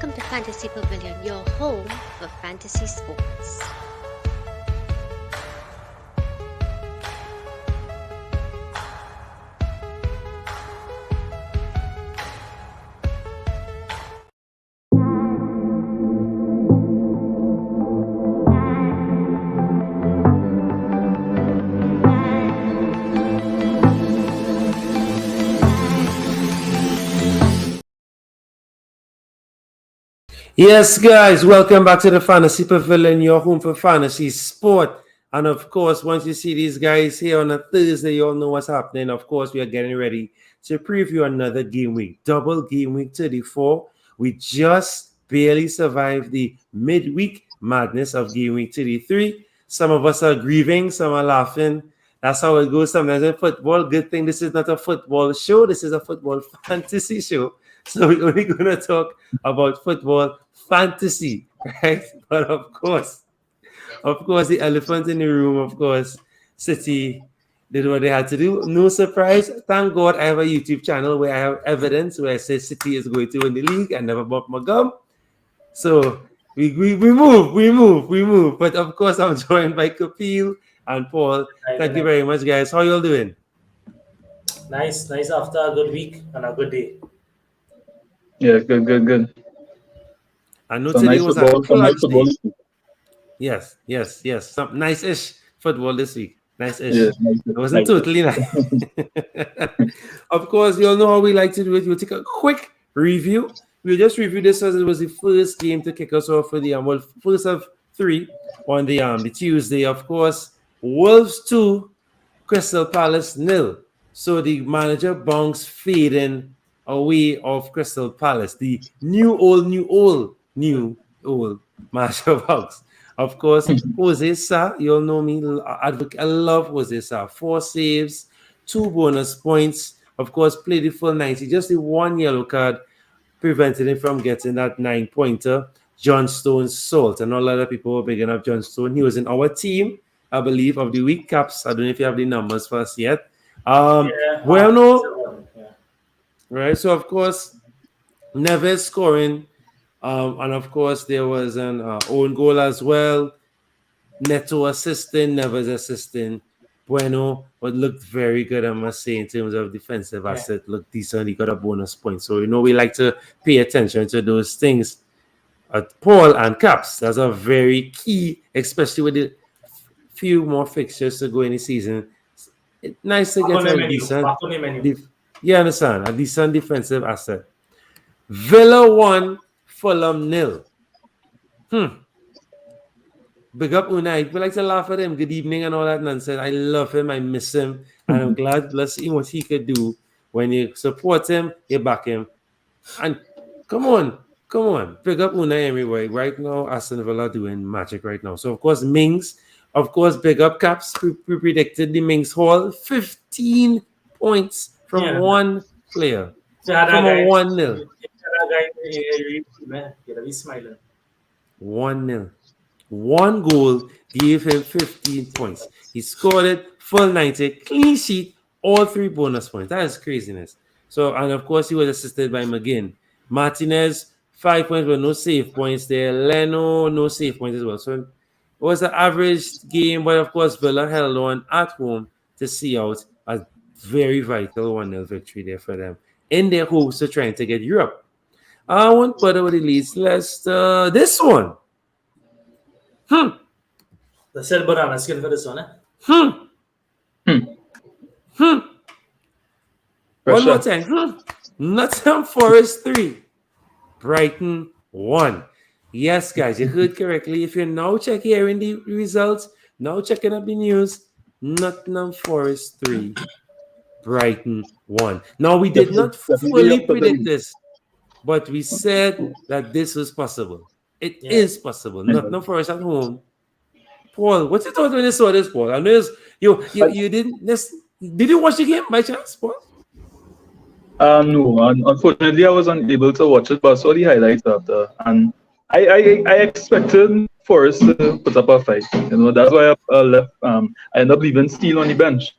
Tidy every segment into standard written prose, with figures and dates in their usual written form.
Welcome to Fantasy Pavilion, your home for fantasy sports. Yes, guys, welcome back to the Fantasy Pavilion, your home for fantasy sport. And of course, once you see these guys here on a Thursday, you all know what's happening. Of course, we are getting ready to preview another game week, double game week 34. We just barely survived the midweek madness of game week 33. Some of us are grieving, some are laughing. That's how it goes sometimes in football. Good thing this is not a football show. This is a football fantasy show. So we're only going to talk about football fantasy, right? But of course, the elephant in the room, of course, City did what they had to do. No surprise. Thank God I have a YouTube channel where I have evidence where I say City is going to win the league. I never bought my gum. So we move. But of course, I'm joined by Kapil and Paul. Thank you very much, guys. How you all doing? Nice after a good week and a good day. Yeah, good. I know today was a clutch day. Yes. Some nice-ish football this week. Nice-ish. Yeah, it wasn't totally nice. Of course, you all know how we like to do it. We'll take a quick review. We'll just review this as it was the first game to kick us off for the first of three on the Tuesday. Of course, Wolves 2, Crystal Palace 0. So the manager bunks fading away of Crystal Palace. The new old manager bunks. Of course, Jose Sa, you all know me. I love Jose Sa. 4 saves, 2 bonus points. Of course, played the full 90. Just the 1 yellow card prevented him from getting that 9-pointer. John Stone's salt. And all other people were bigging up John Stone. He was in our team, I believe, of the week caps. I don't know if you have the numbers for us yet. Right? So, of course, Neves scoring. And, of course, there was an own goal as well. Neto assisting, Neves assisting. Bueno, but looked very good, I must say, in terms of defensive asset. Looked decent. He got a bonus point. So, we like to pay attention to those things. Paul and Caps, that's a very key, especially with the few more fixtures to go in the season. It's nice to get a decent, you understand, a decent defensive asset. Villa 1, Fulham 0. Big up Unai. We like to laugh at him. Good evening and all that nonsense. I love him. I miss him. And I'm glad let's see what he could do. When you support him, you back him. And come on. Big up Unai everywhere. Right now, Aston Villa doing magic right now. So, of course, Mings. Of course, big up Caps. We predicted the Mings haul. 15 points from one player. From a 1-0. 1-0. 1 goal gave him 15 points. He scored it, full 90, clean sheet, all 3 bonus points. That is craziness. So, and of course, he was assisted by McGinn. Martinez, 5 points, but no save points there. Leno, no save points as well. So, it was an average game, but of course, Villa held on at home to see out a very vital 1-0 victory there for them in their hopes of trying to get Europe. I won't bother with the leads. Let's this one. The sell banana skin for this one, eh? One more time. Nottingham Forest 3, Brighton 1. Yes, guys, you heard correctly. If you're now hearing the results, now checking up the news, Nottingham Forest 3, Brighton 1. Now, we did not fully predict this, but we said that this was possible. It is possible. Nottingham Forest at home. Paul, what's your thought when you saw this, Paul? I know you didn't. Did you watch the game by chance, Paul? No, unfortunately, I was unable to watch it, but I saw the highlights after, and I expected Forest to put up a fight. That's why I left. I ended up leaving Steele on the bench,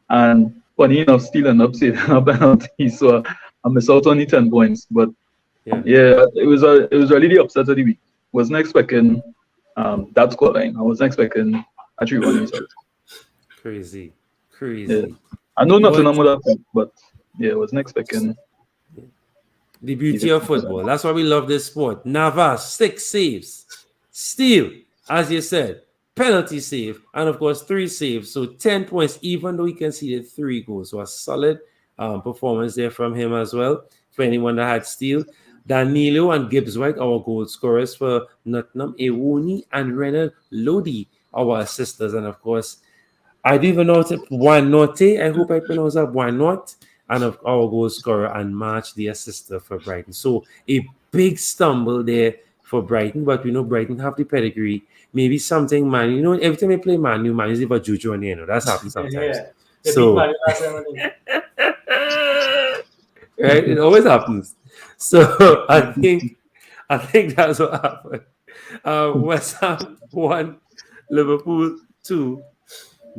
and funny enough, Steele ended up saving a penalty, so I missed out on the 10 points. But Yeah, it was really the upset of the week. Wasn't expecting that scoreline. I wasn't expecting a 3-1 result. Crazy. Yeah. I know nothing But would happen, but yeah, I wasn't expecting. the beauty of football. That's why we love this sport. Navas, 6 saves. Steal, as you said, penalty save, and of course 3 saves. So 10 points, even though he conceded 3 goals. So a solid performance there from him as well. For anyone that had steal. Danilo and Gibbs White, our goal scorers for Nottingham, Ewoni and Renard Lodi, our assisters. And of course, I don't even know Buanote. I hope I pronounce that Buanot. And of our goal scorer and March, the assister for Brighton. So a big stumble there for Brighton, but we know Brighton have the pedigree. Maybe something, man. You know, every time they play Man U, man, is about Juju on the end. That's happened sometimes. Yeah. So, right, it always happens. So I think that's what happened. West Ham 1, Liverpool 2.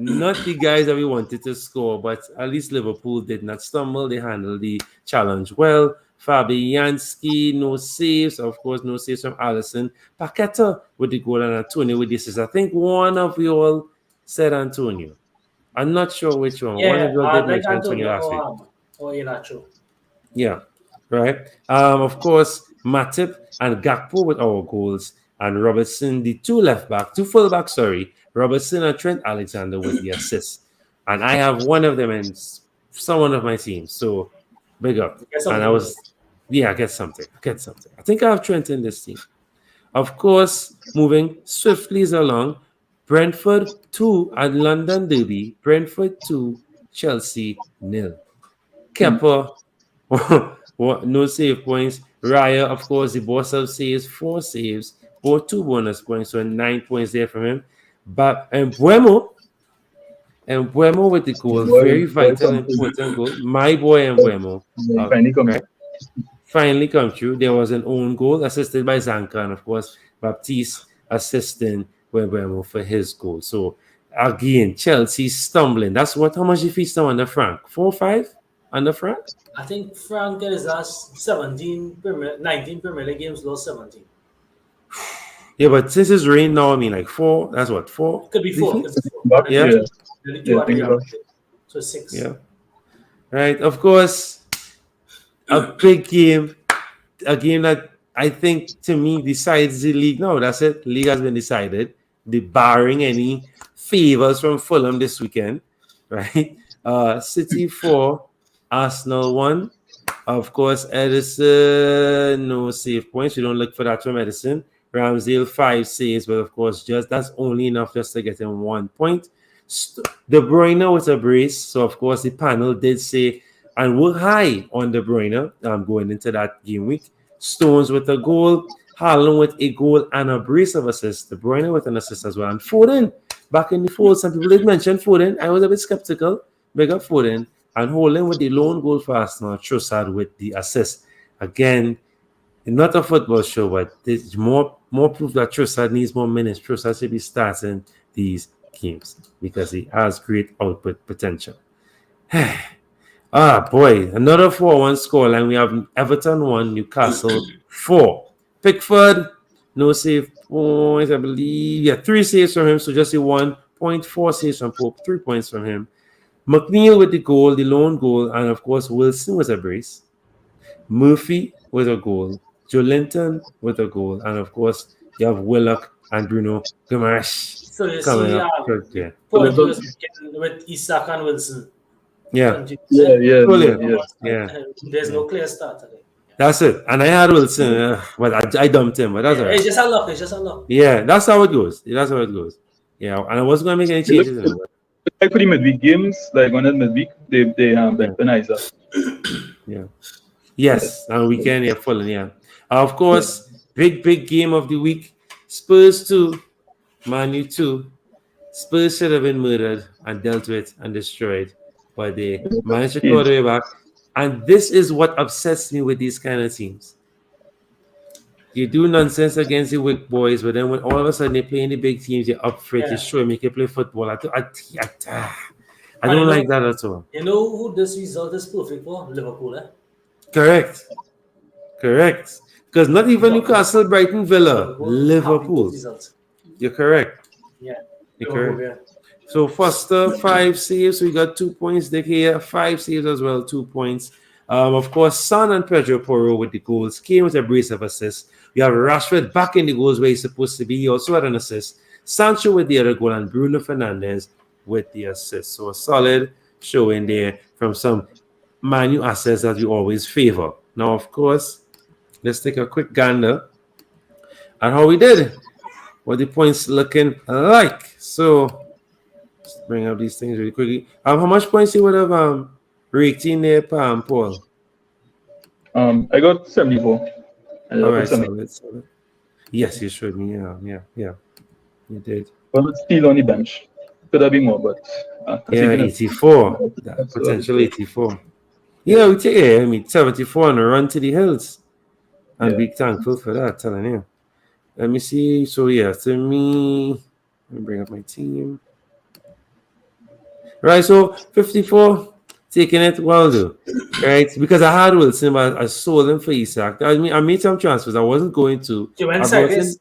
Not the guys that we wanted to score, but at least Liverpool did not stumble. They handled the challenge well. Fabianski, no saves. Of course, no saves from Alisson. Paqueta with the goal and Antonio with the assist. I think one of you all said Antonio. I'm not sure which one. Yeah, one of you all did like mention Antonio last week. Or Inacho. Yeah, right. Of course, Matip and Gakpo with our goals, and Robertson, the 2 full back, Robertson and Trent Alexander with the assists. And I have one of them in someone of my teams. So big up. And I was, get something. I think I have Trent in this team. Of course, moving swiftly along, Brentford 2 at London Derby. Brentford 2, Chelsea 0. Kepa, no save points. Raya, of course, the boss of saves, 4 saves, or 2 bonus points, so 9 points there from him. But Buemo with the goal, very vital, important goal. My boy Buemo. Finally come through. There was an own goal assisted by Zanka, and of course, Baptiste assisting Buemo for his goal. So again, Chelsea stumbling. That's how much he feast on under Frank? 4-5 under Frank? I think Frank in his last 19 Premier League games lost 17. Yeah, but since it's rain now, I mean, like 4. That's what, 4? Could be 4. Yeah. So 6. Yeah. Right. Of course, a big game. A game that I think, to me, decides the league. No, that's it. The league has been decided. Barring any favors from Fulham this weekend. Right. City 4, Arsenal 1. Of course, Edison, no save points. We don't look for that from Edison. Ramsdale 5 saves, but of course, that's only enough just to get him 1 point. De Bruyne with a brace, so of course the panel did say, and we're high on De Bruyne going into that game week. Stones with a goal, Haaland with a goal and a brace of assists. De Bruyne with an assist as well, and Foden back in the fold. Some people did mention Foden. I was a bit skeptical. Big up Foden, and Holding with the lone goal for Arsenal. Trossard with the assist. Again, not a football show, but there's more proof that Trossard needs more minutes. Trossard should be starting these games because he has great output potential. Boy, another 4-1 scoreline. We have Everton 1, Newcastle 4. Pickford, no save points, I believe. Yeah, 3 saves from him, so just a 1.4 saves from Pope, 3 points from him. McNeil with the goal, the lone goal, and of course Wilson with a brace. Murphy with a goal. Joelinton with a goal, and of course you have Willock and Bruno Guimaraes coming up. With Isak and Wilson. Yeah. There's no clear start today. That's it. And I had Wilson, but I dumped him. But that's It's just a luck. Yeah, that's how it goes. Yeah, and I wasn't going to make any changes. Like for the midweek games, like on the midweek, they penalize us. Yeah. Yes, and weekend, Fulham, yeah. Of course, big game of the week. Spurs 2, Man U 2. Spurs should have been murdered and dealt with and destroyed, but they managed to claw their way back. And this is what upsets me with these kind of teams. You do nonsense against the weak boys, but then when all of a sudden they play in the big teams, you're up for it, you show them you can play football. I don't like that at all. You know who this result is perfect for? Liverpool, Correct. Correct. Because not even Newcastle, Brighton, Villa, Liverpool, happy with Liverpool. results. You're correct. Yeah, You're Liverpool, correct. yeah. So Foster, 5 saves. We got 2 points. De Gea, 5 saves as well, 2 points. Of course, Son and Pedro Porro with the goals. Kane with a brace of assists. We have Rashford back in the goals where he's supposed to be. He also had an assist. Sancho with the other goal and Bruno Fernandes with the assist. So a solid showing there from some Man U assets that we always favor. Now, of course, let's take a quick gander at how we did. What the points looking like. So let's bring up these things really quickly. How much points you would have raked in there, Paul? I got 74. And All I put right, 70. solid. Yes, you showed me. Yeah. You did. But it's still on the bench. Could have been more, but Yeah, taking it. 84. That So, potential 84. Yeah, we take it. I mean, 74 on a run to the hills. And yeah. be thankful for that, telling you. Let me see. So, yeah, to me, let me bring up my team. Right, so 54, taking it, well, do. Right, because I had Wilson, but I sold him for Isak. I mean, I made some transfers. I wasn't going to. You went I brought in, sideways.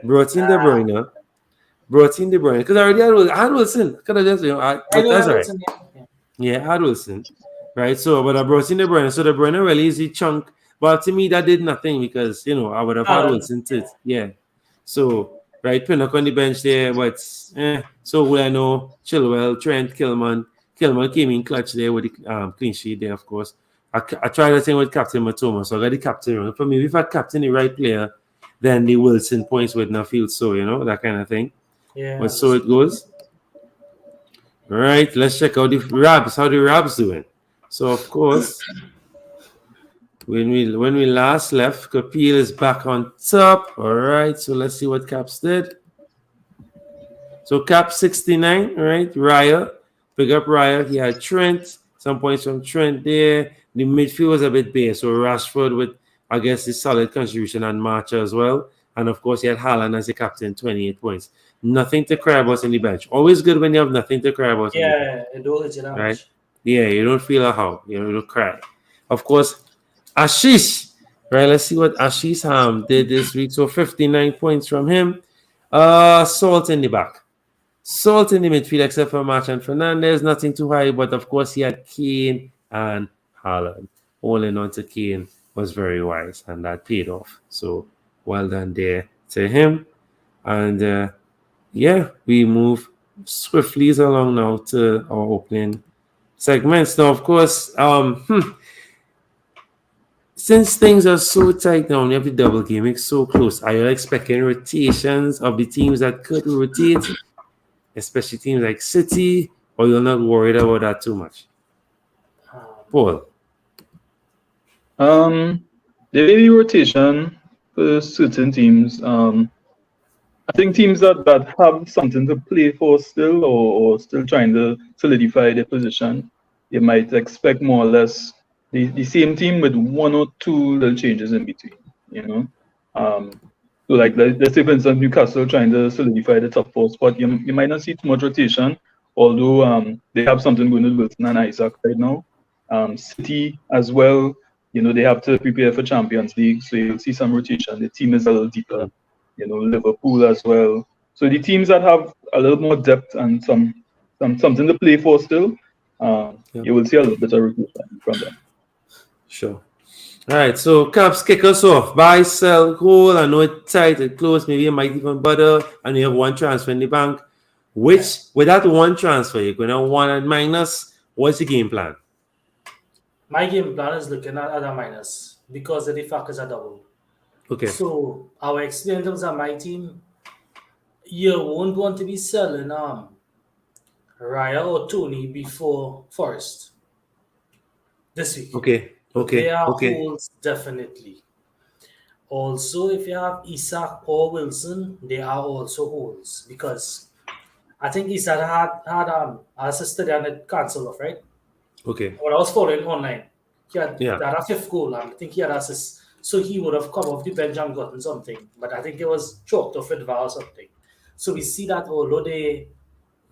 brought in De Bruyne. Because I already had Wilson. Could have just, but that's all right. Yeah, I had Wilson. Right, so, but I brought in De Bruyne. So De Bruyne really is a chunk. But to me, that did nothing because, I would have had Wilson too. Yeah. So, right, Pinnock on the bench there, but so will I know Chilwell, Trent, Kilman. Kilman came in clutch there with the clean sheet there, of course. I tried that thing with Captain Matoma, so I got the captain. For me, if I captain the right player, then the Wilson points would not feel so, that kind of thing. Yeah. But so it goes. All right, let's check out the Rabs. How the Rabs doing? So, of course, when we last left, Kapil is back on top. All right, so let's see what Caps did. So Cap 69, right? Raya, pick up Raya. He had Trent, some points from Trent there. The midfield was a bit bare. So Rashford with, I guess, his solid contribution and Marcha as well. And of course, he had Haaland as the captain, 28 points. Nothing to cry about in the bench. Always good when you have nothing to cry about. Yeah, it does, right? Yeah, you don't feel a how. You don't cry. Of course, Ashish. Right, let's see what Ashish did this week. So 59 points from him. Salt in the back. Salt in the midfield, except for March and Fernandez. Nothing too high, but of course, he had Kane and Haaland. Holding on to Kane was very wise, and that paid off. So well done there to him. And we move swiftly along now to our opening segments. Now, of course, since things are so tight now, and every double game is so close, are you expecting rotations of the teams that could rotate, especially teams like City, or you're not worried about that too much? Paul? There may be rotation for certain teams. I think teams that have something to play for still, or still trying to solidify their position, you might expect more or less the same team with one or two little changes in between, So like let's say for instance Newcastle trying to solidify the top 4 spot, you might not see too much rotation, although they have something going with Wilson and Isaac right now. City as well, they have to prepare for Champions League, so you'll see some rotation. The team is a little deeper. Liverpool as well. So the teams that have a little more depth and something to play for still, you will see a little bit of rotation from them. Sure. All right, so Caps, kick us off. Buy, sell, hold. I know it's tight, it's close. Maybe you might even butter, and you have one transfer in the bank. With that one transfer, you're going to one and minus. What's the game plan? My game plan is looking at a minus because the factors are double. Okay. So our experience on my team, you won't want to be selling Raya or Tony before Forest this week. Okay. There are holes definitely. Also, if you have Isak or Wilson, there are also holes because I think Isak had assisted and it cancelled off, right? Okay. When I was following online, he had a 5th goal and I think he had assists. So he would have come off the bench and gotten something. But I think it was chalked off with VAR or something. So we see that although they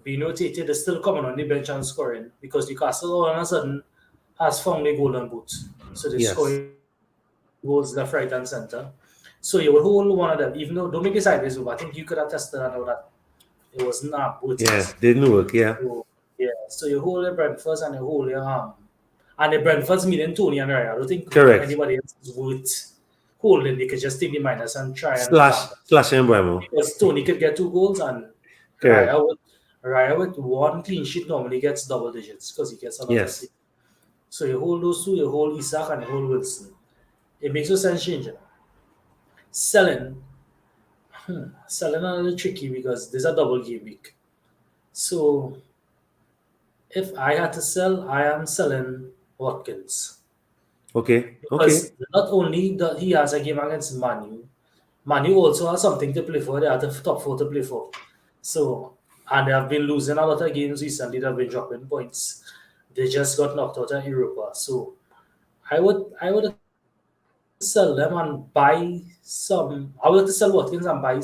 being rotated, they're still coming on the bench and scoring because Newcastle all of a sudden has found a golden boot. So they're scoring goes left, right, and center. So you would hold one of them, even though don't make it sideways move. I think you could have tested and know that it was not both Yeah, ways. didn't work. Yeah. So, yeah. So you hold your Brentford and you hold your arm. And the Brentford's meaning Tony and Raya. I don't think Correct. anybody else is worth holding. They could just take the minus and try and slash and Bremo. because Tony could get 2 goals and Correct. Raya with 1 clean sheet normally gets double digits because he gets a lot of sleep. So you hold those 2, you hold Isaac and you hold Wilson. It makes no sense changing. Selling a little tricky because there's a double game week. So if I had to sell, I am selling Watkins. Okay. Because not only that he has a game against Manu also has something to play for. They have the top 4 to play for. So, and they have been losing a lot of games recently. They've been dropping points. They just got knocked out of Europa. So, I would sell them and buy some. I would sell Watkins and buy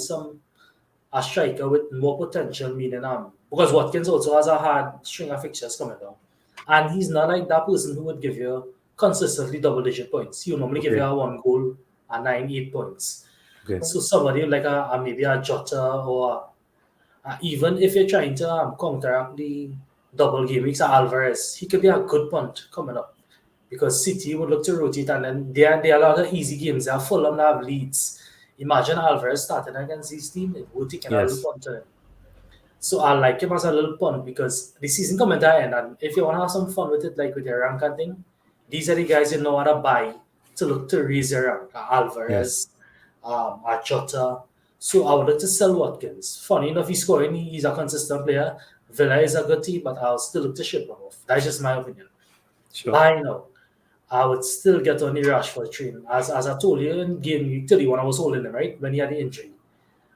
a striker with more potential, meaning because Watkins also has a hard string of fixtures coming down, and he's not like that person who would give you consistently double-digit points. He would normally give you a 1 goal and 9-8 points. Okay. So somebody like maybe a Jota or even if you're trying to counteract the double game weeks, Alvarez, he could be a good punt coming up because City would look to rotate and then there are a lot of easy games. They are Fulham, they have Leeds. Imagine Alvarez starting against this team, it would take a little punt to him. So I like him as a little punt because the season coming to end, and if you want to have some fun with it, like with your rank and thing, these are the guys you know how to buy to look to raise your rank. Alvarez, Jota. So I would like to sell Watkins. Funny enough, he's scoring. He's a consistent player. Villa is a good team, but I'll still look to ship him off. That's just my opinion. Sure. I know. I would still get on the Rashford train. As I told you in game week 30 when I was holding him, right? When he had the injury.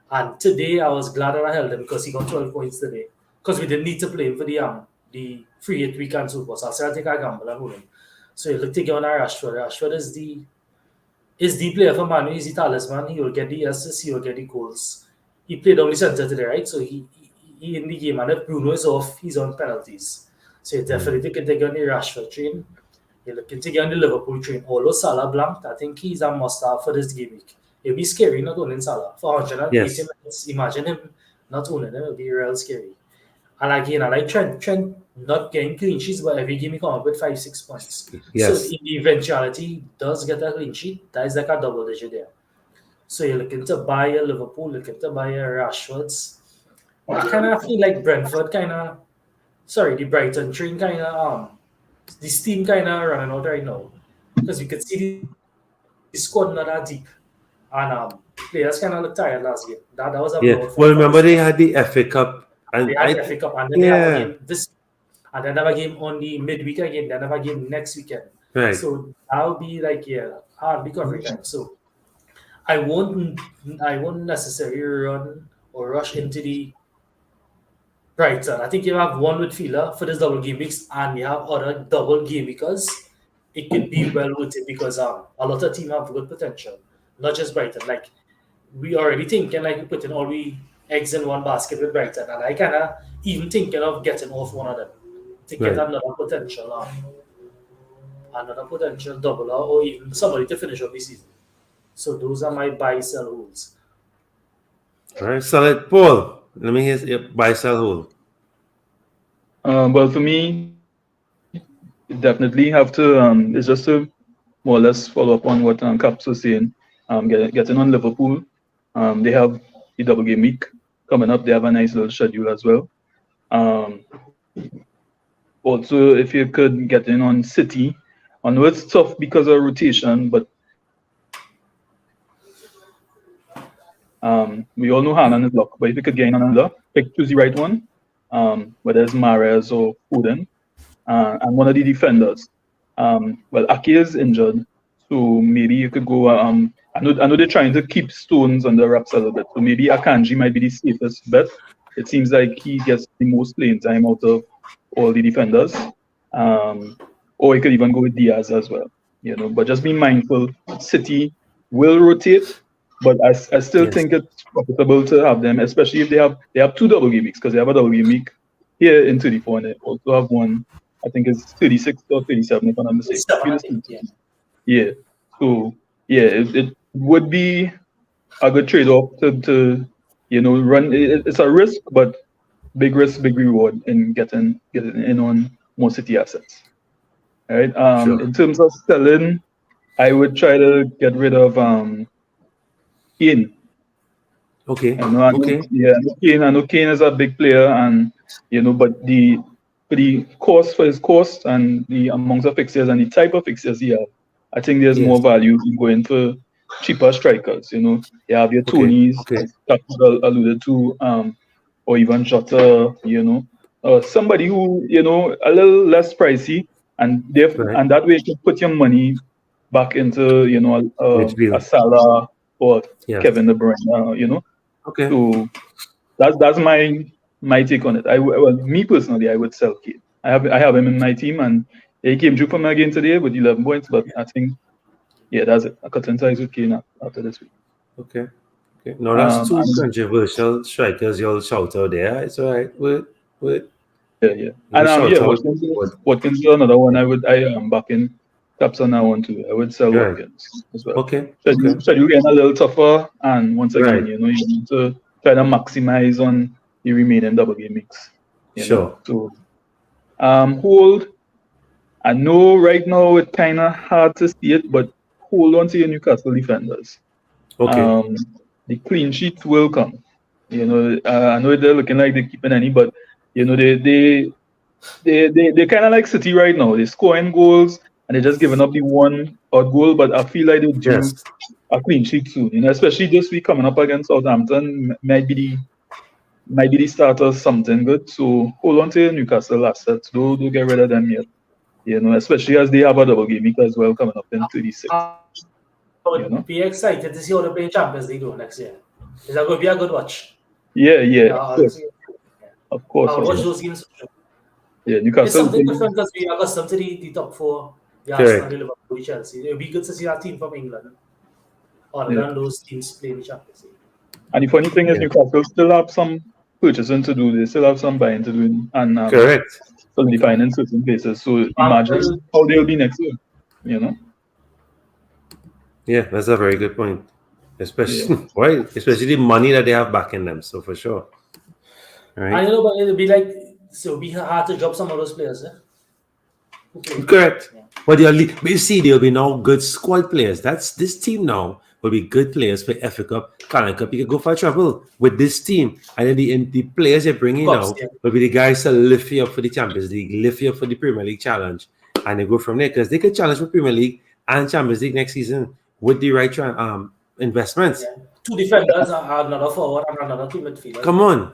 And today I was glad that I held him because he got 12 points today. Because we didn't need to play him for the free hit week and so forth. So I said I take a gamble and hold him. So you look to get on a Rashford. Rashford is the player for Man. He's the talisman. He will get the assists, he will get the goals. He played on the center today, right? So he in the game, and if Bruno is off, he's on penalties. So you definitely can take on the Rashford train. You look to get on the Liverpool train. Although Salah blanked, I think he's a must-have for this game week. It'll be scary not owning Salah. For 180 minutes, imagine him not owning him. It'll be real scary. And again, I like Trent not getting clean sheets, but every game he come up with 5-6 points. Yes. So in the eventuality he does get a clean sheet, that is like a double digit there. So you're looking to buy a Liverpool, looking to buy a Rashford's. I kind of feel like Brentford the Brighton train this team kind of running out right now. Because you could see the squad not that deep. And players kind of look tired last game. That was a blowout. Well, remember they had the FA Cup. And they had the FA Cup, and then they have a game and then have a game on the midweek again. Then have a game next weekend. Right. So that'll be like hard recovery time. So I won't necessarily run or rush into the Brighton. I think you have one with Fila for this double game weeks, and you have other double game because it could be well with it because a lot of teams have good potential, not just Brighton. Like we already thinking like putting all we eggs in one basket with Brighton, and I kind of even thinking of getting off one of them to get another potential doubler or even somebody to finish off the season. So those are my buy sell holds. All right, sell it, Paul. Let me hear your buy sell hold. Well, for me, you definitely have to. It's just to more or less follow up on what Caps was saying. Getting on Liverpool. They have the double game week coming up. They have a nice little schedule as well. Also, if you could get in on City, I know it's tough because of rotation, but we all know Haaland is locked. But if you could get in on another, choose the right one, whether it's Mahrez or Foden, and one of the defenders. Well, Ake is injured, so maybe you could go. I know they're trying to keep Stones on the wraps a little bit, so maybe Akanji might be the safest bet. It seems like he gets the most playing time out of all the defenders. Or you could even go with Diaz as well, But just be mindful, City will rotate, but I still think it's profitable to have them, especially if they have 2 double game weeks, because they have a double game week here in 34, and they also have one, I think it's 36 or 37 if I'm not mistaken. Yeah. So it would be a good trade-off to run. It's a risk, but big risk, big reward in getting in on more City assets. All right. Sure. In terms of selling, I would try to get rid of Kane. Okay. I know Kane is a big player, and but for his cost and the amounts of fixtures and the type of fixtures he have, I think there's more value in going for cheaper strikers. You have your Tonys, as Capital alluded to, or even Jota. Somebody who a little less pricey, and that way you can put your money back into a Salah or Kevin De Bruyne. Okay. So that's my take on it. Me personally, I would sell Kane. I have him in my team, and he came through for me again today with 11 points. But I think, that's it. I cut ties with Kane after this week. Okay. No, that's two controversial strikers you'll shout out there. It's all right. Yeah. And Watkins is another one. I am backing taps on that one too. I would sell Watkins as well. Okay. Schedule getting a little tougher, and once again, you need to try to maximize on the remaining double game weeks. Sure. So, hold. I know right now it's kind of hard to see it, but hold on to your Newcastle defenders. Okay. The clean sheets will come. I know they're looking like they're keeping any, but they kind of like City right now. They're scoring goals and they're just giving up the one odd goal, but I feel like they'll do a clean sheet soon. Especially this week coming up against Southampton might be the start of something good. So hold on to your Newcastle assets. Don't get rid of them yet. Especially as they have a double game week as well coming up in 36. I would be excited to see how they play Champions League next year. Is that going to be a good watch? Yeah. Of course. I'll watch those games. Yeah, Newcastle. It's something different because we are accustomed to the top four. The Arsenal, Liverpool, Chelsea. It would be good to see our team from England. Other than those teams playing the Champions League. And the funny thing is, Newcastle still have some purchasing to do. They still have some buying to do, and solidifying in certain places. So imagine how they'll be next year. Yeah, that's a very good point. Especially especially the money that they have backing them. So for sure. Right. I know, but it'll be hard to drop some of those players. Correct. But you see, there'll be now good squad players. This team now will be good players for FA Cup, Carling Cup. You can go for trouble with this team, and then the players you're bringing now will be the guys that lift you up for the Champions League, lift you up for the Premier League challenge, and they go from there because they could challenge for Premier League and Champions League next season with the right investments. Yeah. Two defenders, another forward, and another two midfielders. Come on.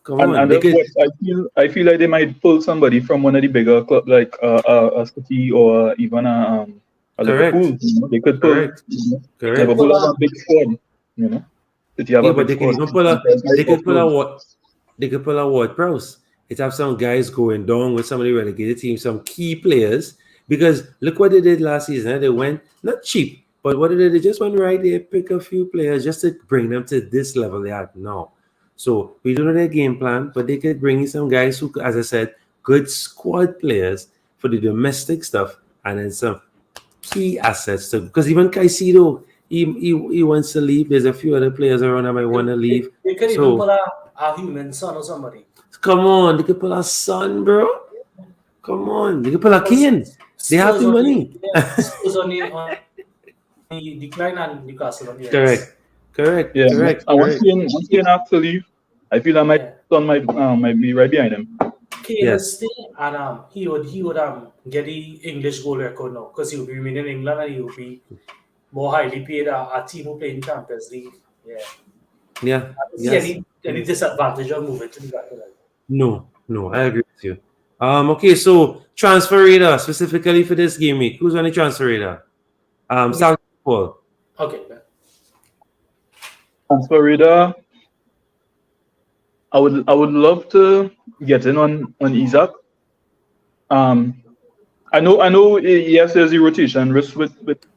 And I feel like they might pull somebody from one of the bigger clubs like a City or even a Liverpool. They could pull. Liverpool have a big squad. City have a big squad. They could pull a Ward-Prowse. It have some guys going down with some of the relegated teams, some key players. Because look what they did last season. They went not cheap, but what they did, they just went right there, pick a few players just to bring them to this level they are now. So we don't know their game plan, but they could bring in some guys who, as I said, good squad players for the domestic stuff, and then some key assets too. Because even Caicedo, he wants to leave. There's a few other players around that might want to leave. They could even pull a human son or somebody. Come on, they could pull a son, bro. Come on, they could pull a Kane. They have the money. Spurs on the decline and Newcastle on the Correct. Yeah. Correct. And once Kane has to leave, I feel that my son might be right behind him. Kane will stay, and he would get the English goal record now because he will be remaining in England and he will be more highly paid. A team who play in Champions League. Yeah. Any disadvantage of moving to Newcastle? No, I agree with you. Okay, so transfer radar specifically for this game week. Who's on the transfer radar? Paul. Okay. Transfer radar. I would love to get in on Isaac. I know. Yes, there's a rotation risk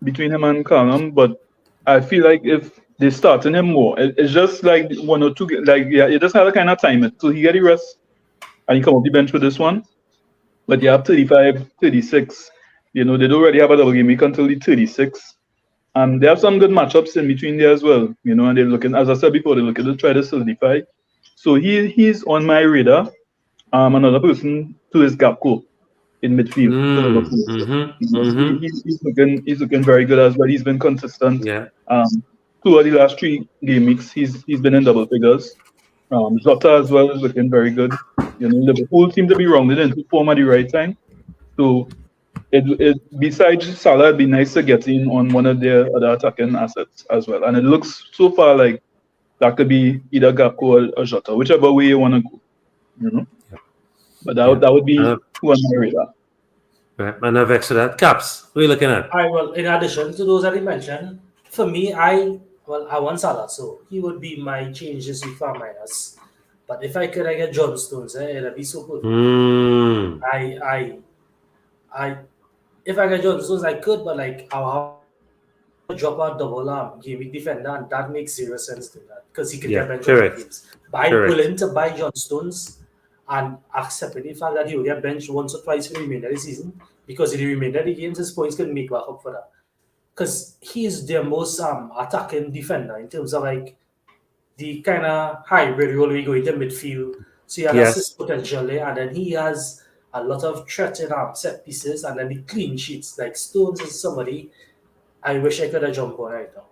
between him and Callum, but I feel like if they starting him more, it's just like one or two. You just have to kind of time it. So he get the rest, and he come off the bench for this one. But you have 35, 36. They don't already have a double game week until the 36. They have some good matchups in between there as well, you know, and they're looking, as I said before, they're looking to try to solidify. So he's on my radar. Another person to his Gapco in midfield for Liverpool. He's looking very good as well. He's been consistent. Yeah. 2 of the last 3 game weeks, he's been in double figures. Jota as well is looking very good. You know, Liverpool seem to be rounded into form at the right time. So it besides Salah, it'd be nice to get in on one of their other attacking assets as well. And it looks so far like that could be either Gakpo or Jota, whichever way you want to go. You know, but that would be one on my radar. Right, and I've extra that. Caps, what are you looking at? All right, well, in addition to those that you mentioned, for me, I want Salah, so he would be my change this week for minus. But if I could, I get John Stones, it'd be so good. If I get John Stones, I could, but like I'll have to drop out double arm game week defender, and that makes zero sense to that because he could get benched in games. But I'm willing to buy John Stones and accept the fact that he will get benched once or twice for the remainder of the season because in the remainder of the games, his points can make back up for that. Because he is their most attacking defender in terms of like the kind of hybrid role we go into midfield. So he has assist potential there, and then he has a lot of threat in set pieces, and then the clean sheets. Like Stones is somebody I wish I could have jumped on right now.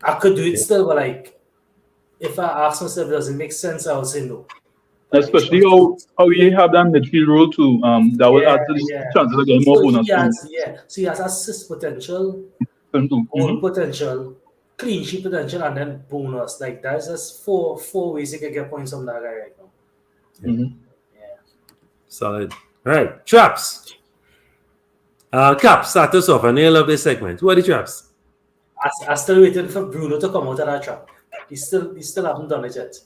I could do it still, but like if I ask myself, does it make sense? I would say no. Especially how you have that midfield role too. That will add to the chances of getting more bonus. So he has assist potential, goal potential, clean sheet potential, and then bonus. Like that's just four ways you can get points from that guy right now. Solid. All right, traps. Cap, start us off. I know you love this segment. What are the traps? I'm still waiting for Bruno to come out of that trap. He still haven't done it yet.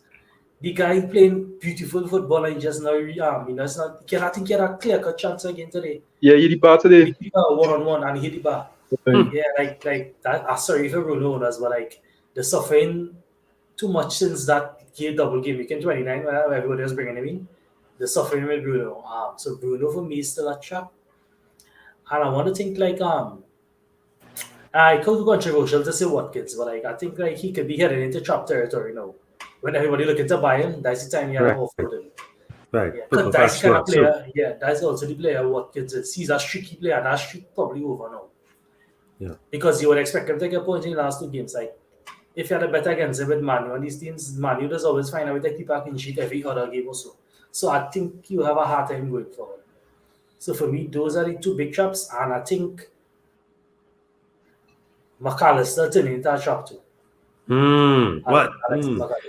The guy playing beautiful football and just now, it's not. I think he had a clear-cut chance again today. Yeah, he hit the bar today. One-on-one and he hit the bar. Yeah, like that. Sorry for Bruno owners, but like they're suffering too much since that double game week in 29 where everybody was bringing him in. They're suffering with Bruno. So Bruno for me is still a trap. And I want to think like I could be controversial to say Watkins, but like I think like he could be heading into trap territory now. When everybody looking to buy him, that's the time you have to offload him. Right. Because that's the kind of player. That's also the player Watkins is. He's a streaky player, and that streak probably over now. Yeah. Because you would expect him to get points in the last 2 games. Like if you had a bet against him with Manu and these teams, Manu does always find a way to keep a clean sheet every other game or so. So I think you have a hard time going forward. So for me, those are the 2 big traps, and I think McAllister turning into a trap too. What?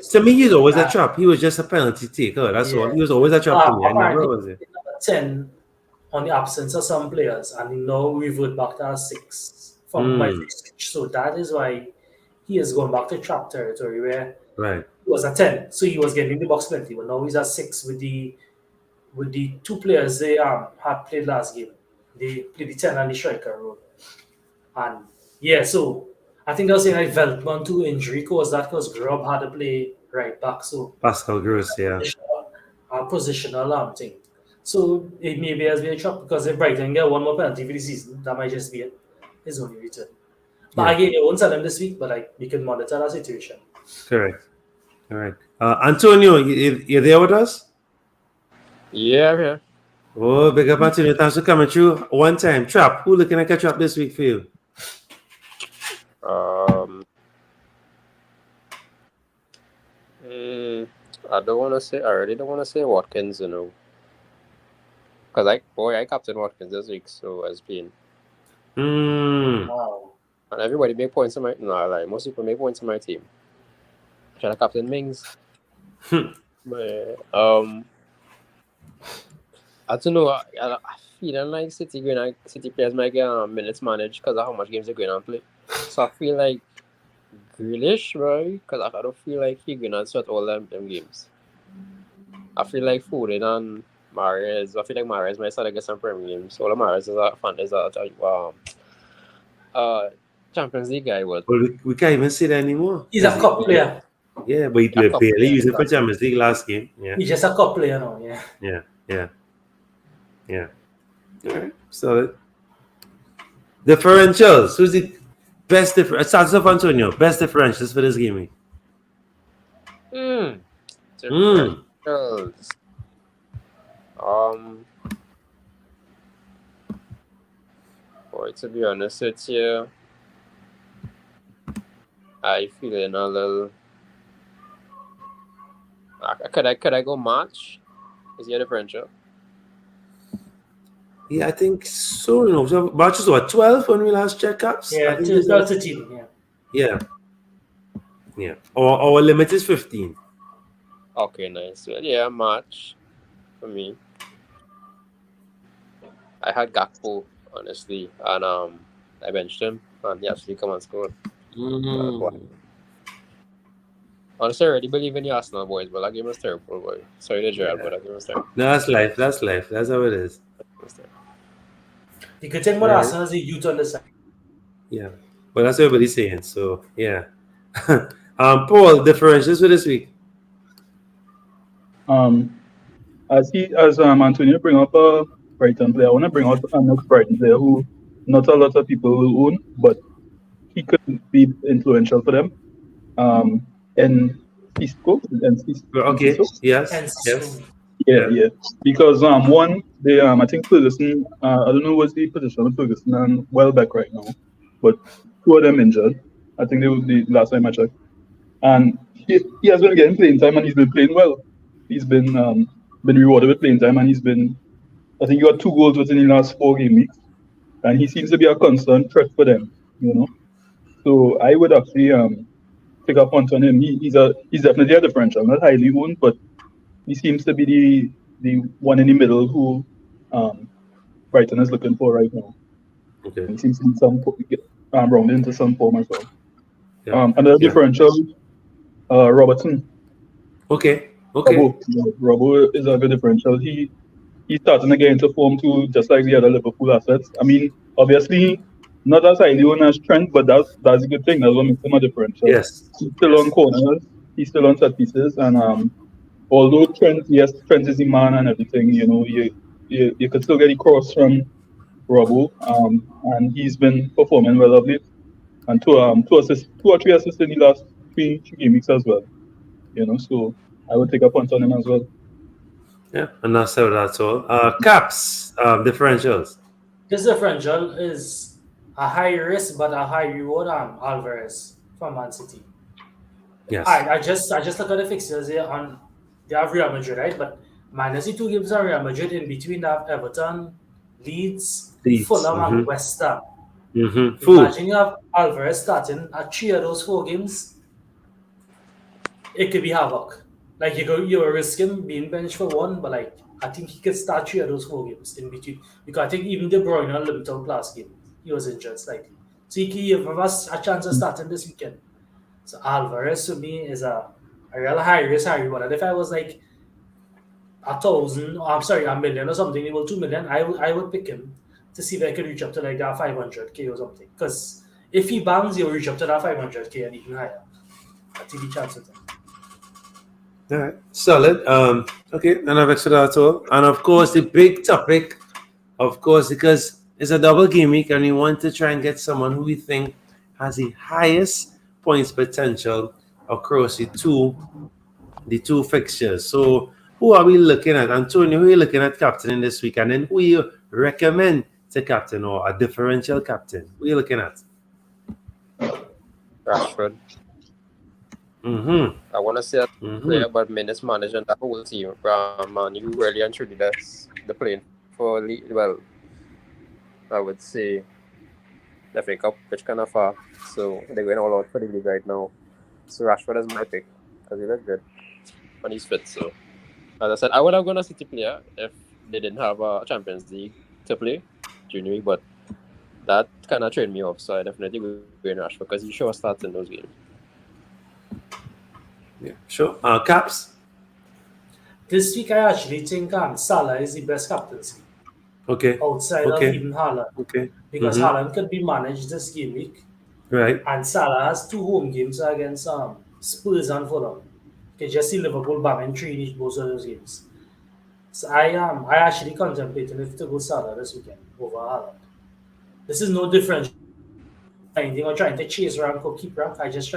To me, he's always a trap. He was just a penalty taker. That's all. He was always a trap to me. I never was it. Number 10 on the absence of some players, and he now revert back to a 6 from my switch. So that is why he has gone back to trap territory where he was a 10. So he was getting the box plenty, but now he's a 6 with the 2 players they had played last game. They played the 10 and the striker role. And so I think I was saying like Veltman to injury caused that because Grubb had to play right back. So Pascal Gross, positional thing. So it maybe has been a trap because if Brighton get 1 more penalty for the season, that might just be it. His only return. But again, you won't sell him this week, but like we can monitor that situation. Correct. All right. Antonio, you there with us? Yeah, I'm here. Oh, big up Antonio. Thanks for coming through. One time. Trap. Who looking at catch up this week for you? I really don't want to say Watkins, you know. Because I captain Watkins this week, so has been. Wow. And everybody make points in most people make points in my team. I try to captain Mings. But, I don't know. I feel like City players might get minutes managed because of how much games they're going to play. So I feel like Grealish, right? Because I don't feel like he's going to sweat all them games. I feel like Foden and Mahrez. I feel like Mahrez might start to get some Premier games. All of Mahrez is a Champions League guy. Well, we can't even say that anymore. He's a cup player. Yeah, but he barely used it for Champions League last game. Yeah. He's just a cup player now. Yeah. All right. So differentials. Who's the Best difference. Starts off Antonio. Best differentials for this game week. Differentials. Boy, to be honest with you, I feeling a little. Could I go March? Is your differential? Yeah, I think so. You know, so March is what 12 when we last checked caps. Yeah, I think 12 to 13. Yeah. Yeah. Our limit is 15. Okay, nice. Well, yeah, March for me. I had Gakpo, honestly, and I benched him, and he actually come and scored. Honestly, I already believe in the Arsenal boys, but that game was terrible, boy. Sorry to Gerald, but that game was terrible. No, that's life. That's life. That's how it is. The good thing about Arsenal is the youth on the side. Yeah. Well, that's what everybody's saying. So, yeah. Paul, differentials for this week. As Antonio bring up a Brighton player, I want to bring out another Brighton player who not a lot of people will own, but he could be influential for them. And Cisco and Okay. Cisco? Yes. Yeah. Because one, they I think Ferguson, I don't know what's the position of Ferguson and Welbeck right now, but two of them injured. I think they was the last time I checked. And he has been getting playing time and he's been playing well. He's been rewarded with playing time and I think he got 2 goals within the last 4 game weeks. And he seems to be a constant threat for them, you know. So I would actually pick up on him. He's definitely a differential, not highly owned, but he seems to be the one in the middle who Brighton is looking for right now. Okay. He seems to be rounded into some form as well. Another differential, Robertson. Okay. Robbo is a good differential. He's starting to get into form too, just like the other Liverpool assets. I mean, obviously not as highly owned as Trent, but that's a good thing. That's what makes him a differential. Yes. He's still on corners. He's still on set pieces, and although Trent is the man and everything, you know, you could still get the cross from Robbo, and he's been performing well of late, and 2 or 3 assists in the last 3 game weeks as well, you know. So I would take a punt on him as well. Yeah, and that's all. Caps, differentials. This differential is a high risk but a high reward on Alvarez from Man City. Yes. I just look at the fixtures here on they have Real Madrid, right? But minus the 2 games on Real Madrid, in between they have Everton, Leeds, Fulham, and West Ham. Imagine you have Alvarez starting at 3 of those 4 games. It could be havoc. Like you're risking being benched for 1, but like I think he could start 3 of those 4 games in between. Because I think even De Bruyne limited out last game, he was injured slightly. So he have a chance of starting this weekend. So Alvarez to me is a real high risk, high reward. And if I was like a million or something, equal 2 million, I would pick him to see if I could reach up to like that 500k or something. Because if he bangs, he'll reach up to that 500k and even higher. I think the chance of that. All right, solid. Okay, none of extra at all. And of course, the big topic, of course, because it's a double game week, and we want to try and get someone who we think has the highest points potential across the two fixtures. So, who are we looking at? Antonio, who are you looking at captaining this week? And then who you recommend to captain or a differential captain? Who are you looking at? Rashford. I want to say a player, but minutes management that whole team. Man, you really and truly that's the playing for well, I would say the FA Cup, which kind of far. So they're going all out for the league right now. So Rashford is my pick because he looks good and he's fit. So as I said, I would have gone a City player if they didn't have a Champions League to play during the week, but that kind of trained me off. So I definitely go in Rashford because he sure starts in those games. Yeah, sure. Caps? This week, I actually think Salah is the best captaincy. Okay. Outside of even Haaland. Okay. Because Haaland could be managed this game week. Right. And Salah has 2 home games against Spurs and Fulham. You can just see Liverpool banging 3 in each both of those games. So I actually contemplating if to go Salah this weekend over Haaland. This is no differential anything or trying to chase rank or keep rank. I just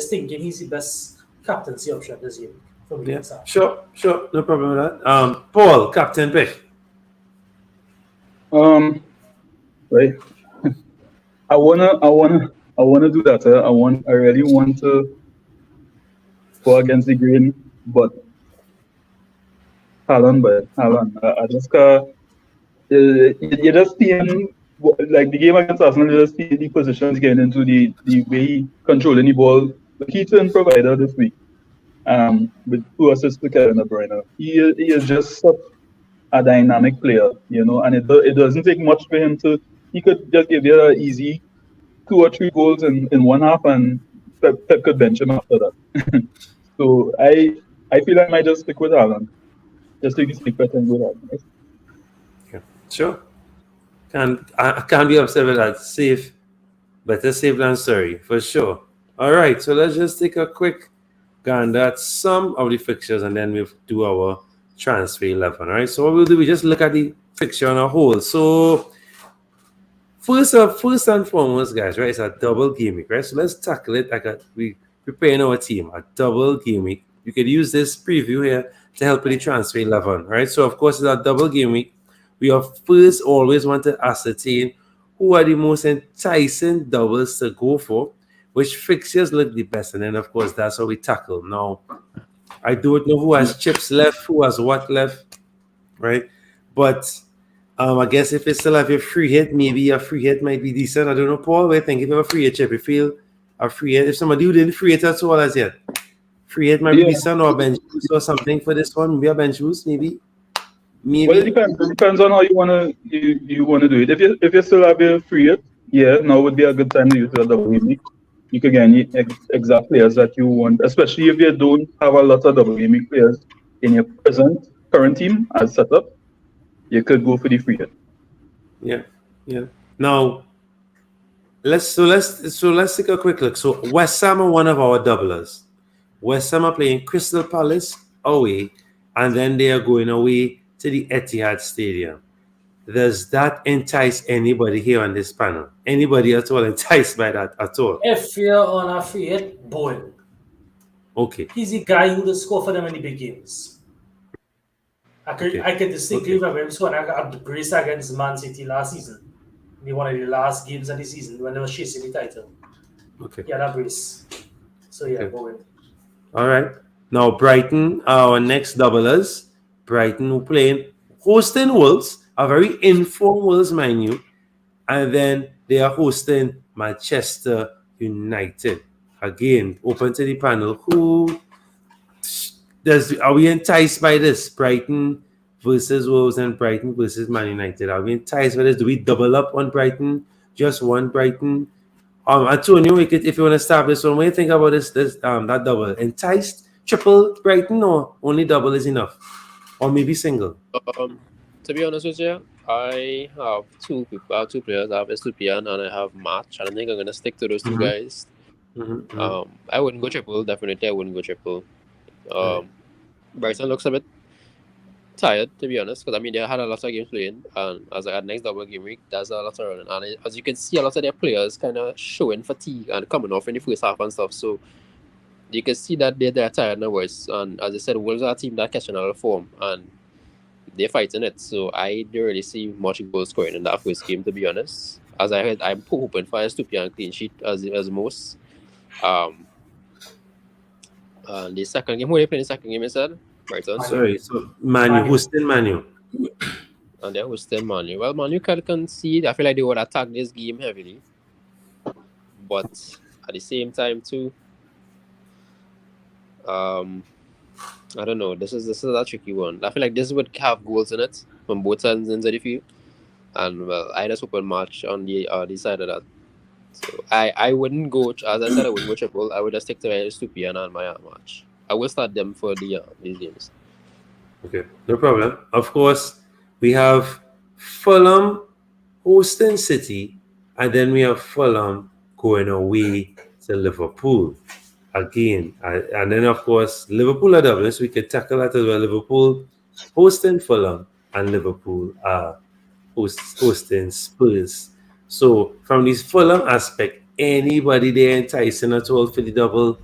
thinking he's the best captaincy option this year for me. Yeah, sure, no problem with that. Paul, captain pick. Right. I wanna do that. I really want to go against the grain, but Haaland. I just you just seeing like the game against Arsenal. You just see the positions getting into the way he controlling the ball. The key turn provider this week. With 2 assists to Kevin De Bruyne. He is just such a dynamic player, and it doesn't take much for him to. He could just give you an easy 2 or 3 goals in one half, and Pep could bench him after that. So I feel I might just stick with Haaland. Just take a stick with Haaland. Okay. Sure. I can't be upset with that. Safe. Better safe than sorry, for sure. All right, so let's just take a quick gander at some of the fixtures, and then we'll do our transfer 11. All right, so what we'll do, we just look at the fixture on a whole. So first and foremost, guys, right, it's a double game week, right? So let's tackle it like we preparing our team, a double game week. You could use this preview here to help with the transfer 11, right? So of course, it's a double game week. We are first always want to ascertain who are the most enticing doubles to go for, which fixtures look the best, and then of course that's how we tackle. Now, I don't know who has chips left, who has what left, right? But I guess if you still have your free hit, maybe a free hit might be decent. I don't know, Paul. What do you think? If you have a free hit chip, you feel a free hit. If somebody who didn't free hit at all as yet, free hit might be decent, or bench boost or something for this one. Maybe a bench boost, maybe. Well, it depends on how you wanna do it. If you still have your free hit, now would be a good time to use the double game week. You can get any exact players that you want, especially if you don't have a lot of double game week players in your current team as set up. You could go for the free hit. Yeah. Now, let's take a quick look. So West Ham are one of our doublers. West Ham are playing Crystal Palace away, and then they are going away to the Etihad Stadium. Does that entice anybody here on this panel? Anybody at all enticed by that at all? If you're on a free hit, Bowen. Okay. He's the guy who will score for them in the big games. I could distinctly remember him scoring at the brace against Man City last season. In one of the last games of the season when they were chasing the title. Okay. Yeah, that brace. So yeah, Bowen. All right. Now Brighton, our next doublers. Brighton who playing hosting Wolves, a very informed Wolves, mind you, and then they are hosting Manchester United. Again, open to the panel. Are we enticed by this? Brighton versus Wolves and Brighton versus Man United. Are we enticed by this? Do we double up on Brighton? Just one Brighton? Antonio, if you want to start this one, what do you think about this that double? Enticed, triple Brighton, or only double is enough? Or maybe single? To be honest with you, I have two players. I have Estupian and I have Match. I don't think I'm gonna stick to those two guys. I wouldn't go triple. Definitely, I wouldn't go triple. Brighton looks a bit tired, to be honest, because I mean they had a lot of games playing, and as I had next double game week, there's a lot of running, and as you can see, a lot of their players kind of showing fatigue and coming off in the first half and stuff. So you can see that they're tired now, worse. And as I said, Wolves are a team that catching out of form, and they're fighting it. So I don't really see much goal scoring in that first game, to be honest. As I heard, I'm hoping for a Stupian clean sheet as most. The second game, who are they playing the second game, you said? Brighton. Sorry, so Manu, hosting Manu. And they're hosting Manu. Well, Manu can concede. I feel like they would attack this game heavily. But at the same time, too, I don't know. This is a tricky one. I feel like this would have goals in it from both ends of the field. And, well, I just open match on the side of that. So I wouldn't go, as I said, I wouldn't go triple. I would just stick to Stupian and my match. I will start them for these games. Okay, no problem. Of course, we have Fulham hosting City, and then we have Fulham going away to Liverpool again. And then, of course, Liverpool are double, so we can tackle that as well. Liverpool hosting Fulham, and Liverpool are hosting Spurs. So from this Fulham aspect, anybody there enticing at all for the double?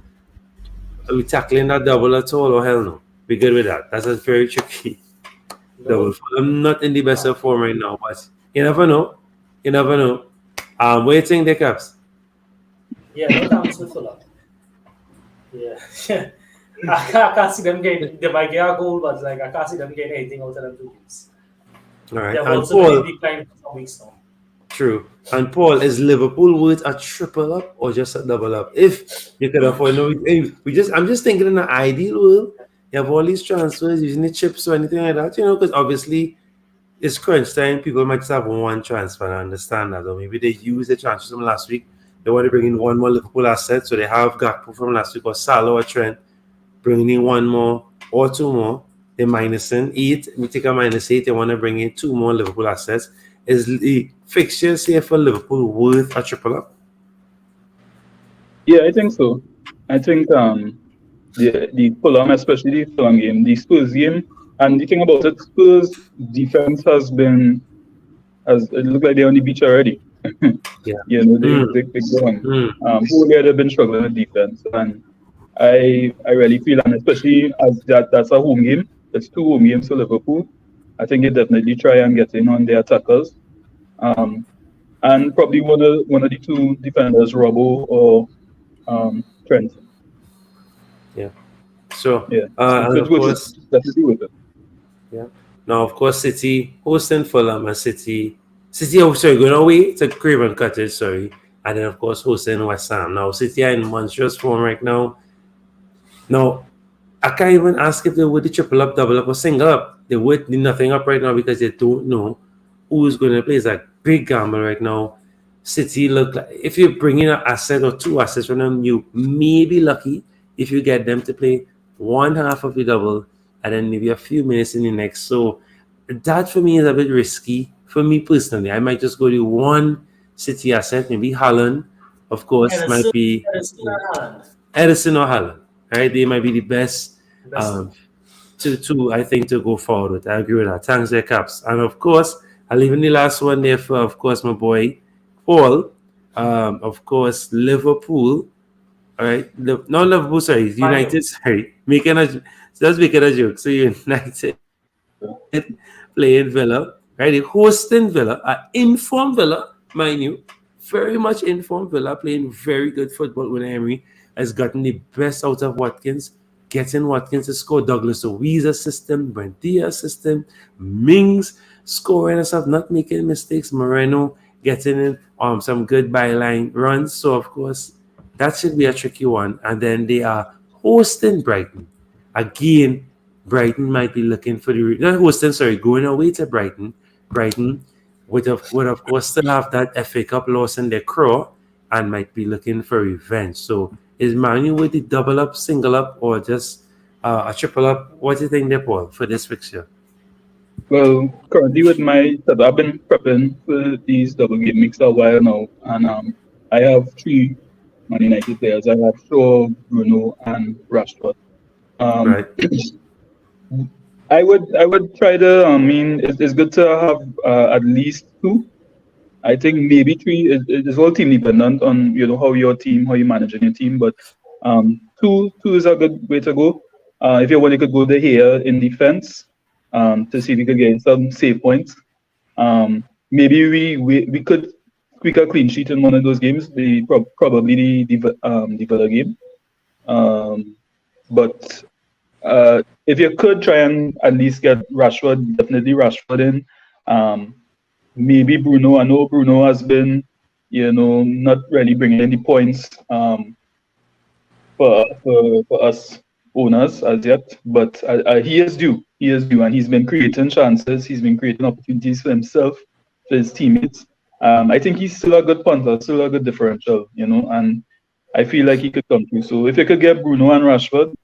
Are we tackling that double at all, or hell no? We're good with that. That's a very tricky double. I'm not in the best of form right now, but you never know. You never know. What do you think, the Caps? Yeah, no thanks for Fulham. Yeah. I can't see them getting, they might get a goal, but like I can't see them getting anything out of them 2 games. All right. They've And also been Paul, in decline for some weeks now. true. And Paul, is Liverpool worth a triple up or just a double up? If you could afford, no, I'm just thinking in an ideal world, you have all these transfers using the chips or anything like that, because obviously it's crunch time. People might just have one transfer. I understand that, or maybe they use the transfer from last week. They want to bring in one more Liverpool asset, so they have Gakpo from last week or Salah or Trent, bringing in one more or two more. They're minusing 8. We take a -8. They want to bring in 2 more Liverpool assets. Is the fixtures here for Liverpool worth a triple up? Yeah, I think so. I think the Fulham, especially the Fulham game, the Spurs game, and the thing about it, Spurs defense it looked like they're on the beach already. Yeah. They going. Whole year they've been struggling with defense, and I really feel, and especially as that's a home game, it's 2 home games for Liverpool. I think they definitely try and get in on their attackers, and probably one of the 2 defenders, Robbo or Trent. Yeah. So Yeah, and of course, definitely with it. yeah. Now of course, City hosting Fulham and City. Oh, sorry, going away to Craven Cottage. Sorry, and then of course hosting West Ham. Now City are in monstrous form right now. Now, I can't even ask if they would the triple up, double up, or single up. They would do nothing up right now because they don't know who's going to play. It's a big gamble right now. City look like if you bring in an asset or 2 assets from them, you may be lucky if you get them to play one half of the double and then maybe a few minutes in the next. So that for me is a bit risky. For me personally, I might just go to one City asset, maybe Haaland, of course, might be Edison or Haaland. Right, they might be the best to I think to go forward with. I agree with that. Thanks, their Caps, and of course I'll leave in the last one there for, of course, my boy Paul. Of course, Liverpool. All right, not Liverpool. Sorry, United. Sorry, making a joke. So United playing Villa. Right, hosting Villa, an informed Villa, mind you, very much informed Villa, playing very good football with Emery. Has gotten the best out of Watkins, getting Watkins to score. Douglas Luiz's system, Buendia's system, Mings scoring and stuff, not making mistakes. Moreno getting in some good byline runs. So, of course, that should be a tricky one. And then they are hosting Brighton. Again, Brighton might be looking for going away to Brighton. Brighton would of course still have that FA Cup loss in their craw and might be looking for revenge. So, is Man U with the double up, single up, or just a triple up? What do you think there, Paul, for this fixture? Well, currently with I've been prepping for these double game mix a while now, and I have 3 Man United players. I have Shaw, Bruno, and Rashford. Right. I would try to. It's good to have at least 2. I think maybe 3 is all team dependent on how you managing your team, but 2 is a good way to go. If you want, you could go here in defense to see if you could get some save points. Maybe we could squeak a clean sheet in one of those games. Probably the Villa game. But if you could try and at least get Rashford, definitely Rashford in. Maybe Bruno. I know Bruno has been, not really bringing any points for us owners as yet. But he is due. He is due, and he's been creating chances. He's been creating opportunities for himself, for his teammates. I think he's still a good punter, still a good differential, and I feel like he could come through. So if you could get Bruno and Rashford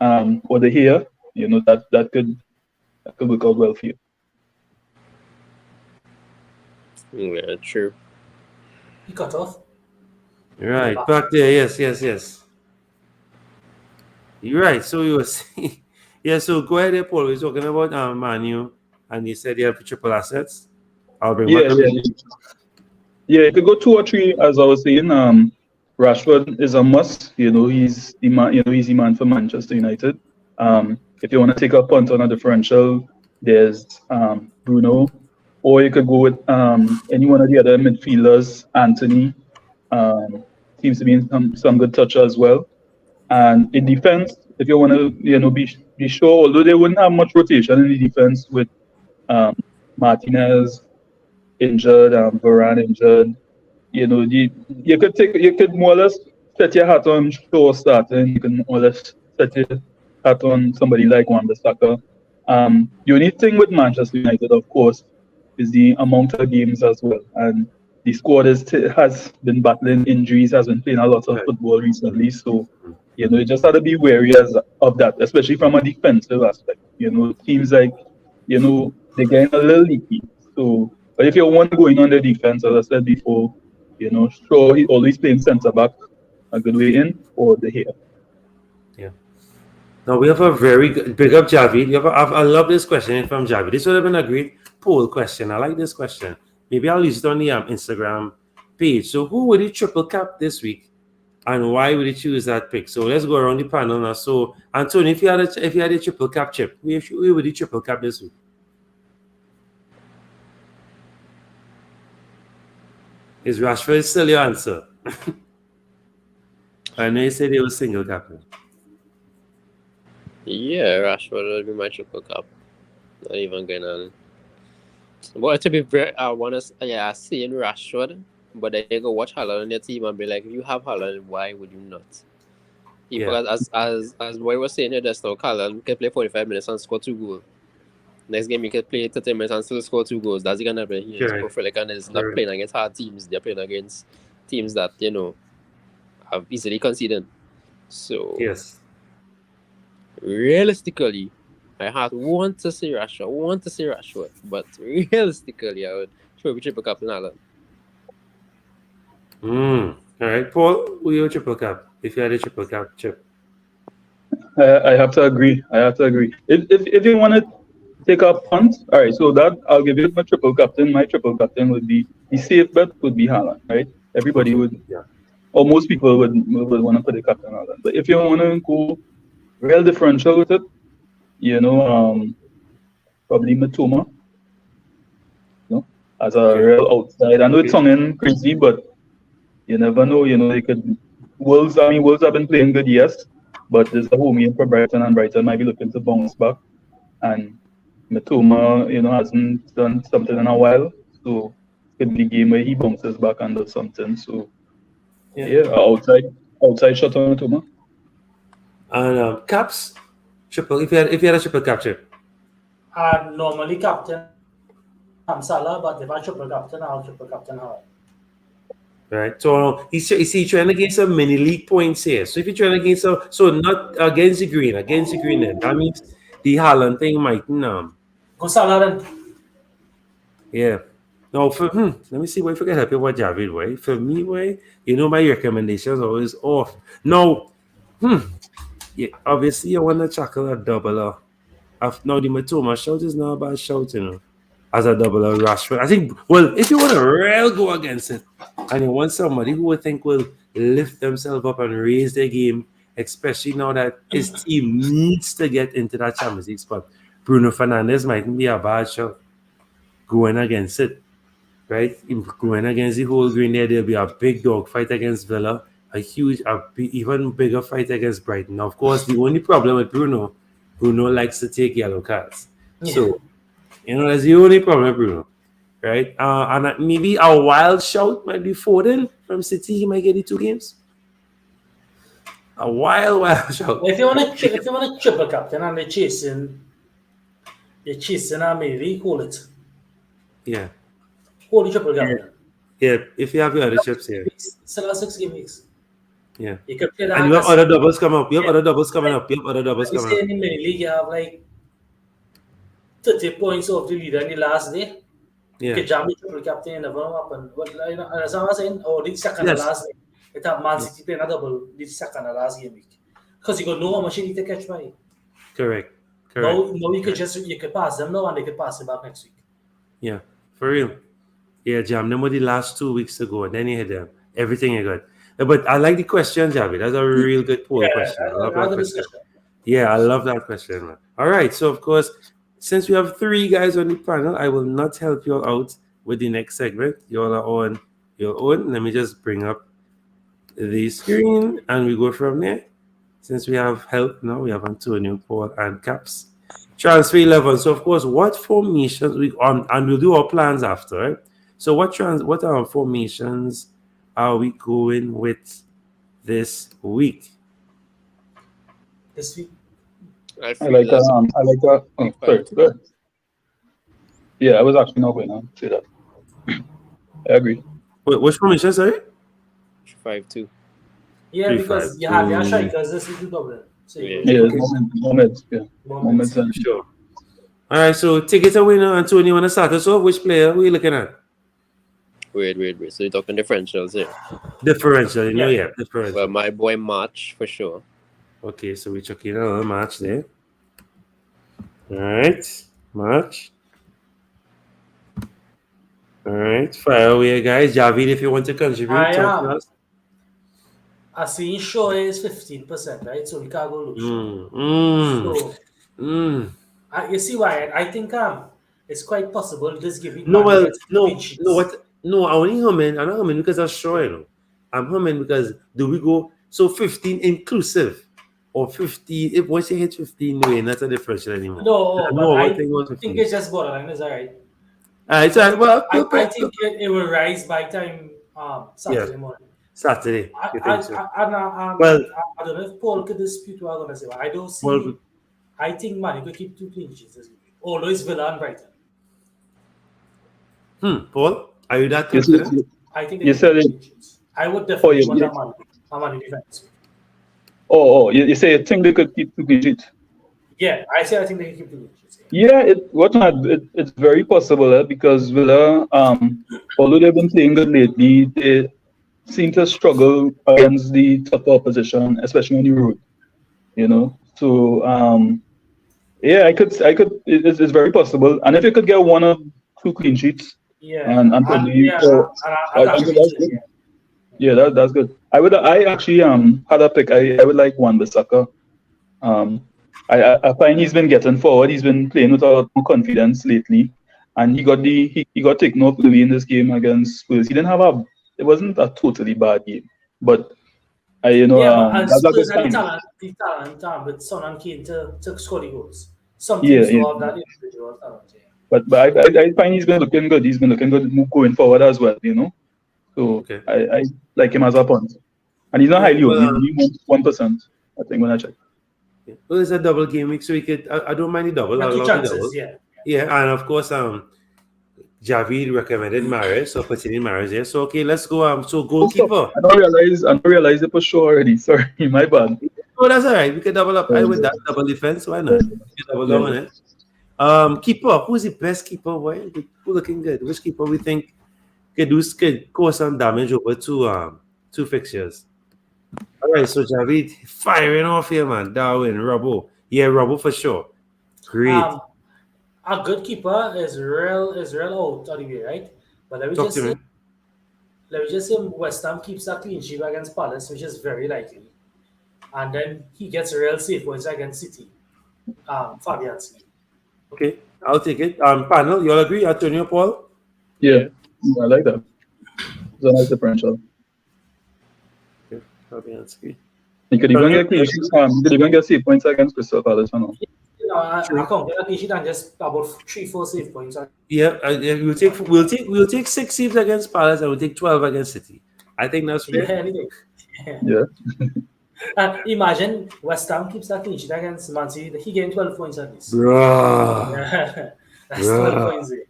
over here, that could work out well for you. Yeah, true. He cut off. Right, back there. Yes. You're right. So you were saying, yeah. So go ahead, there, Paul. We're talking about Man U, and you said you have triple assets. I'll bring back. Yeah. You could go 2 or 3, as I was saying. Rashford is a must. He's the man. He's the man for Manchester United. If you want to take a punt on a differential, there's Bruno, or you could go with any one of the other midfielders. Anthony seems to be in some good touch as well. And in defense, if you want to be sure, although they wouldn't have much rotation in the defense with Martinez injured, Varane injured, you could more or less set your hat on Shaw starting. You can more or less set your hat on somebody like Wan-Bissaka. The only thing with Manchester United, of course, is the amount of games as well. And the squad has been battling injuries, has been playing a lot of football recently. So, you just have to be wary of that, especially from a defensive aspect. Teams like, they're getting a little leaky. So, but if you want to go in on the defense, as I said before, Shaw, he's always playing centre back, a good way in, or the here. Yeah. Now we have a very good big up Javid. I love this question from Javid. This would have been a great poll question. I like this question. Maybe I'll use it on the Instagram page. So who would you triple cap this week, and why would you choose that pick? So let's go around the panel now. So Antonio, if you had a triple cap chip, who would you triple cap this week? Is Rashford still your answer? I know you said he was single captain. Yeah, Rashford would be my triple cap. Not even going on. But to be very, I see in Rashford, but then you go watch Haaland on your team and be like, if you have Haaland, why would you not? Because as Boy was saying here just now, Haaland can play 45 minutes and score 2 goals. Next game, you can play 30 minutes and still score 2 goals. That's gonna be here. And it's not playing against hard teams. They're playing against teams that have easily conceded. So yes, realistically, I want to see Rashford, but realistically, I would probably triple captain Haaland. All right, Paul, who your triple cap? If you had a triple cap chip, I have to agree. If you want to take a punt, all right. So that I'll give you my triple captain. My triple captain would be the safe bet would be Haaland, right? Everybody would, or most people would want to put the captain Haaland. But if you want to go real differential with it, probably Matoma, as a real outside. I know it's sounding crazy, but you never know. They could. Wolves have been playing good, yes, but there's a home game for Brighton, and Brighton might be looking to bounce back. And Matoma, hasn't done something in a while, so it could be a game where he bounces back and does something. So outside shot on Matoma. And caps triple. If you had a triple cap chip, I normally captain Salah, but if I triple captain, I'll triple captain Haaland. Right. So he's trying against some mini league points here. So if you're trying against so not against the green, then that means the Haaland thing might Go Salah then. Yeah. Now let me see. Why forget help you about Javid way. For me, way, my recommendations are always off. Now, yeah, obviously you want to tackle a doubler. Now the Matoma shout is not a bad shout, as a doubler Rashford. I think, well, if you want to real go against it, and you want somebody who would think will lift themselves up and raise their game, especially now that his team needs to get into that Champions League spot, Bruno Fernandes mightn't be a bad shot going against it, right? Going against the whole green there'll be a big dog fight against Villa, even bigger fight against Brighton. Now, of course, the only problem with Bruno likes to take yellow cards. Yeah. So, that's the only problem with Bruno, right? And maybe a wild shout might be Foden from City. He might get the 2 games. A wild shout. If you want to triple captain and they're chasing maybe call it. Yeah. Call the triple captain. Yeah, if you have your other chips here. Still 6 game weeks. Yeah. You can play that. And you have other doubles coming up. You have other doubles coming up. You say in the mini league you have like 30 points off the leader in the last day. Yeah. You can jam the triple captain and never happen. But as I was saying, the second to last day. It have Man City playing a double the second to last game week. Because you got no much you need to catch by. Correct. Now you could pass them now and they could pass it back next week. Yeah, for real. Yeah, jam them with the last 2 weeks ago, and then you hit them. Everything you got. But I like the question, Javi. That's a real good poll question. I love that question. Yeah, I love that question, man. All right. So, of course, since we have 3 guys on the panel, I will not help you all out with the next segment. You all are on your own. Let me just bring up the screen and we go from there. Since we have help now, we have Antonio, Paul, and Caps. Transfer 11. So, of course, what formations we on, and we'll do our plans after, right? So, what formations are we going with this week? This week. I like that. Oh, sorry. Go ahead. Yeah, I was actually not going to say that. I agree. Wait, which formation, sorry? 5-2. Yeah, because you have your strikers this week to Dublin. So Moments. Sure. All right, so take it away now, Antonio. You want to start us off? Which player are we looking at? Wait. So you're talking differentials here? Differential, differential. Well, my boy March for sure. Okay, so we're checking another match there. All right, March. All right, fire away, guys. Javid, if you want to contribute, talk to us. I see sure is 15%, right? So we can't go lose. You see why? I think it's quite possible this giving. No, I only humming. I'm not humming because I'm sure, you know. I'm humming because do we go 15 inclusive or 50? If once you hit 15, no, not a differential anymore. I think it's just borderline. Is that right? It's all right. Well, I think it will rise by time Saturday morning. Saturday. I don't know if Paul could dispute what I'm going to say. But I don't see. Well, I think Man could keep 2 clean sheets this week. Although it's Villa and Brighton. Paul, are you that confident? I think you said it. I would definitely want a Man defense. You say you think they could keep 2 clean sheets? Yeah, I think they can keep 2 clean sheets. Yeah, it's very possible because Villa, although they've been playing good lately, they seem to struggle against the tougher opposition, especially on the road. You know, so yeah, I could. It's very possible, and if you could get 1 or 2 clean sheets, that's good. I actually had a pick. I would like Wan-Bissaka. I find he's been getting forward. He's been playing with a lot more confidence lately, and he got taken off early in this game against Spurs. He didn't have it wasn't a totally bad game, but that's a good sign. The talent with Son and Kane to score the goals. Some teams have that individual talent. But I find he's been looking good. He's been looking good going forward as well. You know, so I like him as a punt, and he's not highly owned. He's 1%. I think when I check. Well, it's a double game week, so we could. I don't mind the double. I love the double. Yeah, and of course, Javid recommended Mahrez, so putting in Mahrez here. So okay, let's go. So goalkeeper. I don't realize it for sure already. Sorry, my bad. Oh, that's all right. We can double up with that double defense. Why not? Double down on it. Keeper. Who's the best keeper? Boy, who looking good? Which keeper we think could cause some damage over 2 fixtures? All right, so Javid firing off here, man. Darwin, Robbo. Yeah, Robbo for sure. Great. A good keeper is real out of the way, right? But let me just say West Ham keeps a clean sheet against Palace, which is very likely. And then he gets real safe points against City. Fabianski. Okay, I'll take it. Panel, you all agree? Antonio, Paul? Yeah, I like that. It's a nice differential. Okay, Fabianski. You could even get clean sheets. You could even get safe points against Crystal Palace. I can't get a clean sheet and just about 3-4 save points. Yeah, we'll take 6 saves against Palace and we'll take 12 against City. I think that's fair. Yeah. Imagine West Ham keeps that clean sheet against Man City. He gained 12 points at least. Bro. That's 12 points there.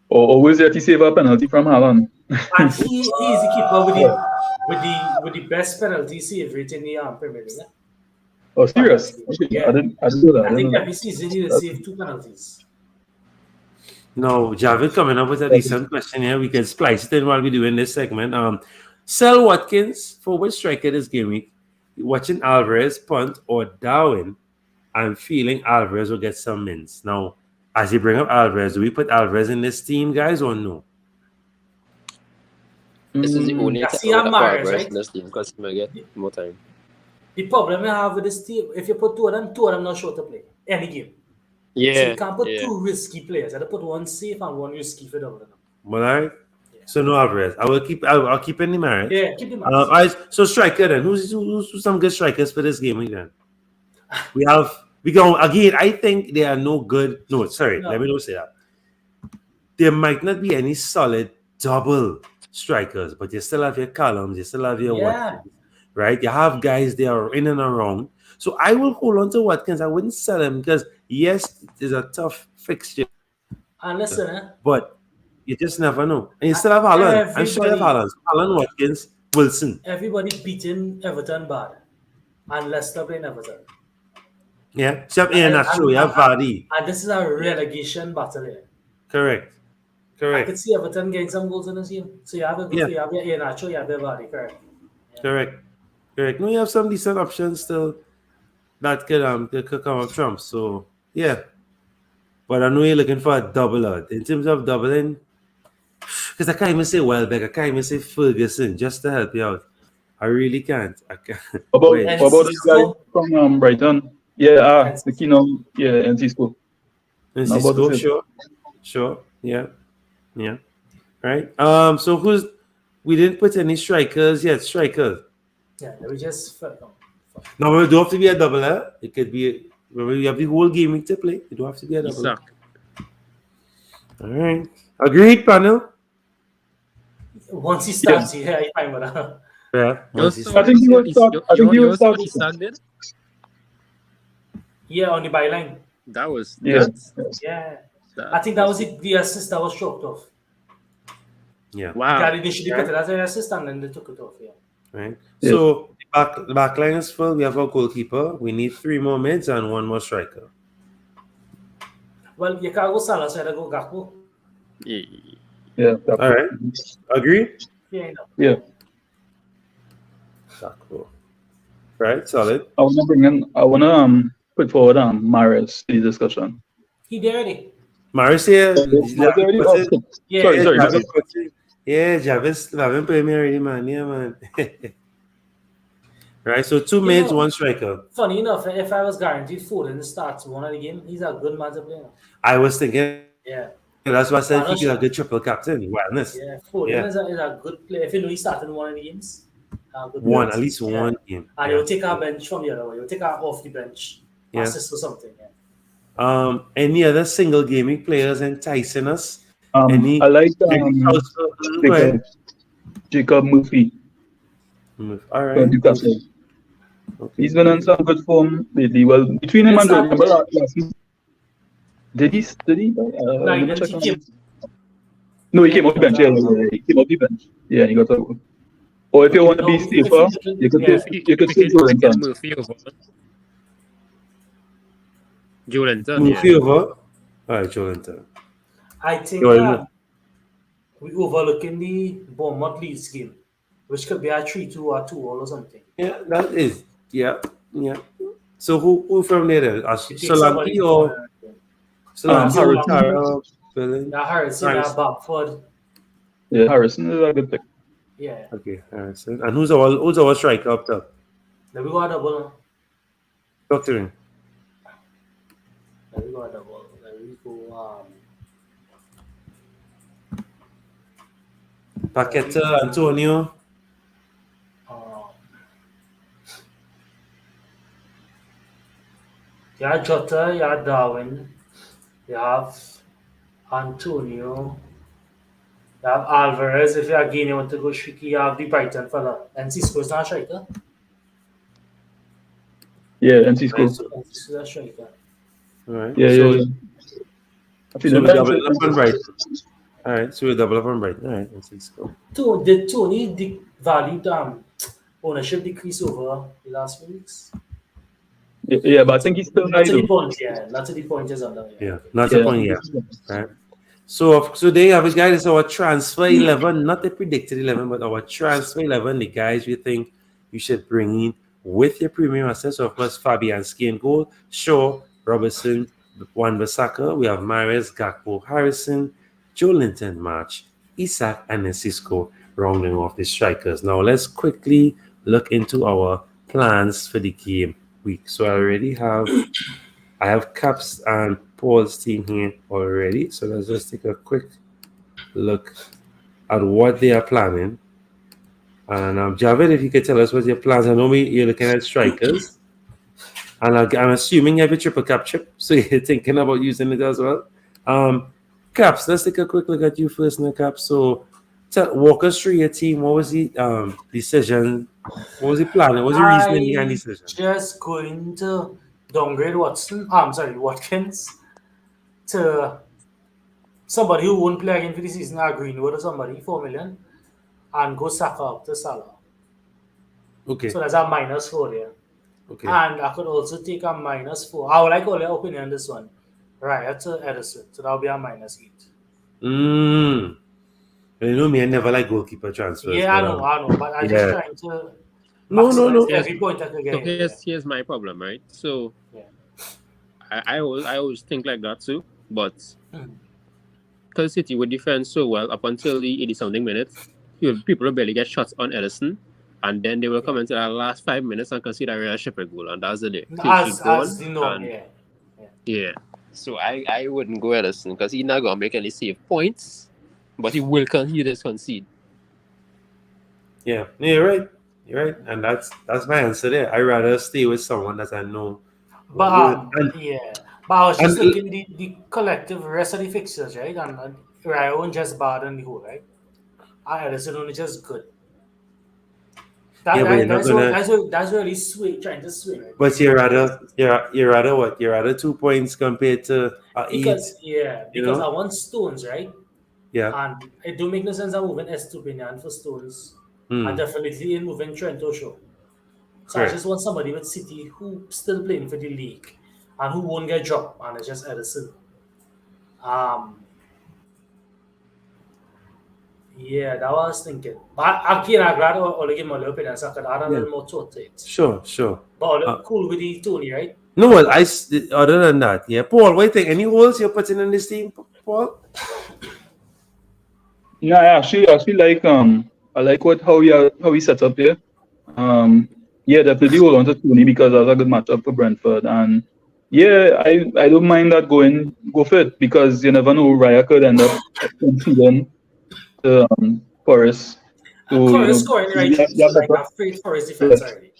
Always there to save a penalty from Haaland. And he is the keeper with the best penalty save rate in the Premier League. Oh, serious? Okay. Yeah. I didn't know that. I think every season he will save 2 penalties. No, Javid coming up with a decent question here. We can splice it in while we're doing this segment. Sell Watkins for which striker this game week? Watching Alvarez punt or Darwin, I'm feeling Alvarez will get some mints. Now, as you bring up Alvarez, do we put Alvarez in this team, guys, or no? This is the only Yeah, time see, I I'm would put Mahrez, Alvarez right? in this team because he might get more time. The problem I have with this team, if you put two of them not sure to play any game. So Yeah, you can't put yeah. two risky players. You have to put one safe and one risky for them. All right. Yeah. So no Alvarez. I'll keep any Mahrez. Yeah, keep in mind. All right. So striker then. Who's some good strikers for this game again? We go again. I think there are no good. No, sorry. No. Let me not say that. There might not be any solid double strikers, but you still have your columns. You still have your Watkins, right? You have guys they are in and around. So I will hold on to Watkins. I wouldn't sell him because yes, it is a tough fixture, And listen, but you just never know. And you still have Haaland. I'm sure you have Everybody- Haaland, Watkins, Wilson. everybody beating Everton bad. And Leicester playing Everton. Yeah. So you have Nacho, you have Vardy. And this is a relegation battle here. Correct. I Correct. could see Everton getting some goals in this game. So you have Yeah. you have your Nacho, you have your Vardy, correct? Correct. Correct. No, you have some decent options still that could come up trumps. So yeah. But I know you're looking for a doubler. In terms of doubling, because I can't even say Welbeck, I can't even say Ferguson, just to help you out. I really can't. I can't. What Wait. about this guy from Brighton? Yeah, the Kino, yeah, NC School. And How about Cisco, this? sure. Yeah. Right. So we didn't put any strikers yet. Strikers. Yeah, we just No, we don't have to be a doubler. It could be we have the whole game week to play. You don't have to be a doubler. Isak. All right. Agreed, panel. once he starts, yeah, I'm gonna. Yeah. I think he would start. I think he would start. Isak did? Yeah, on the byline. That was Yeah. Yeah. I think that was the assist that was choked off. Yeah. Wow. They initially put it as an assist and then they took it off, yeah. Right. Yeah. So the back line is full. We have a goalkeeper. We need 3 more mids and 1 more striker. Well, you can't go Salah, so you gotta go Gakpo. Yeah. All right. Agree? Yeah, you know. Yeah. Cool. Right. Solid. I wanna put forward Mahrez to the discussion. He did already. Maris here. Yeah. Sorry. Yeah, Javis haven't played me already, man. Yeah, man. Right. So 2 mids, 1 striker. Funny enough, if I was guaranteed Foden starts one of the game, he's a good man to play now. I was thinking. Yeah. That's why I said Why he's not? a good triple captain. Wellness. Yeah, Foden Yeah. is a good player. If you know he started in one of the games, good One, player. at least Yeah. one game. And he'll take our bench from the other one. He'll take our off the bench, Yeah. assist or something. Yeah. Any other single gaming players enticing us? I like Go ahead. Jacob Murphy All from right. Newcastle. Okay. He's been on some good form lately. Well, between him and remember last season. Did he? Let me check on him. No, he came off the bench. Yeah, he came off the bench. Yeah, he got a. Or if you want to be safer, you could say Jolinton. Murphy over. Jolinton, Murphy over. All right, Jolinton. I think Well, we overlooking the Bournemouth Leeds game, which could be a 3-2 or 2-all or something. Yeah, that is. Yeah. So who from there? Then? You take somebody Solanke or from, Solanke? Harrison, Harrison. Bamford. Yeah, Harrison is a good pick. Yeah. Okay, Harrison. And who's our striker up top? Then we got a double. Doctoring. Then we got a double. Then we go. Paqueta, Antonio. You have Jota, you have Darwin, you have Antonio, you have Alvarez. If you again you want to go tricky, you have the Brighton fella. And Cisco's not a striker. Yeah, NC School. Cisco's a striker. All right. Yeah. So we double up on Brighton. All right. So we double up on Brighton. All right. Let's go. Did Tony value ownership decrease over the last few weeks? Yeah, but I think he's still Not to the idle. point, yeah. Not to the point is under. Yeah. Not the point yet. Right. So there you have it, guys. It's our transfer 11, not the predicted 11, but our transfer 11. The guys we think you should bring in with your premium assets. So of course, Fabianski in goal, Shaw, Robertson, Wan-Bissaka. We have Mahrez, Gakpo, Harrison, Joe Linton, March, Isak, and then Cisco. rounding off the strikers. Now let's quickly look into our plans for the game week. So I have Caps and Paul's team here already. So let's just take a quick look at what they are planning. And Javid, if you could tell us what your plans are. I know you're looking at strikers. And I'm assuming you have a triple cap chip, so you're thinking about using it as well. Caps, let's take a quick look at you first in the Caps. So walk us through your team. What was the decision? What was the plan? What was the reasoning behind the decision? Just going to downgrade Watkins to somebody who won't play again for the season at Greenwood or somebody, 4 million, and go Saka up to Salah. Okay. So that's a -4 there. Okay. And I could also take a -4. I would like all your opinion on this one. Right, to Edison. So that'll be a -8. You know me, I never like goalkeeper transfers. Yeah, I know. But I'm just trying to No. every point I could get. So here's my problem, right? So I always think like that too, but because City would defend so well up until the 80-something minutes, people will barely get shots on Edison, and then they will come into the last 5 minutes and concede a real shepherd goal, and that's the day. As you know, yeah. So I wouldn't go Edison because he's not gonna make any save points, but he just concede. Yeah, you're right, and that's my answer there. I rather stay with someone that I know. But I was just looking at the collective rest of the fixtures, right? And Ryan just bad on the whole, right? And Edison only just good. That's really sweet, trying to swing. Right? But you're rather what? You're rather 2 points compared to because 8. Because I want Stones, right? Yeah. And it don't make no sense I'm moving Estupinian for Stones. And definitely in moving Trento Show. So correct. I just want somebody with City who still playing for the league and who won't get dropped, and it's just Edison. Yeah, that was thinking. But I'm glad all give my opinion, so I could add a little more to it. Sure. But cool with the Tony, right? No, well, other than that, Paul, what do you think? Any holes you're putting in this team, Paul? Yeah, I actually like I like how he set up here. Definitely hold on to Tony because that's a good matchup for Brentford. And I don't mind that go for it because you never know Raya could end up conceding to Forest. So, Forest scoring right, like afraid Forest defense already.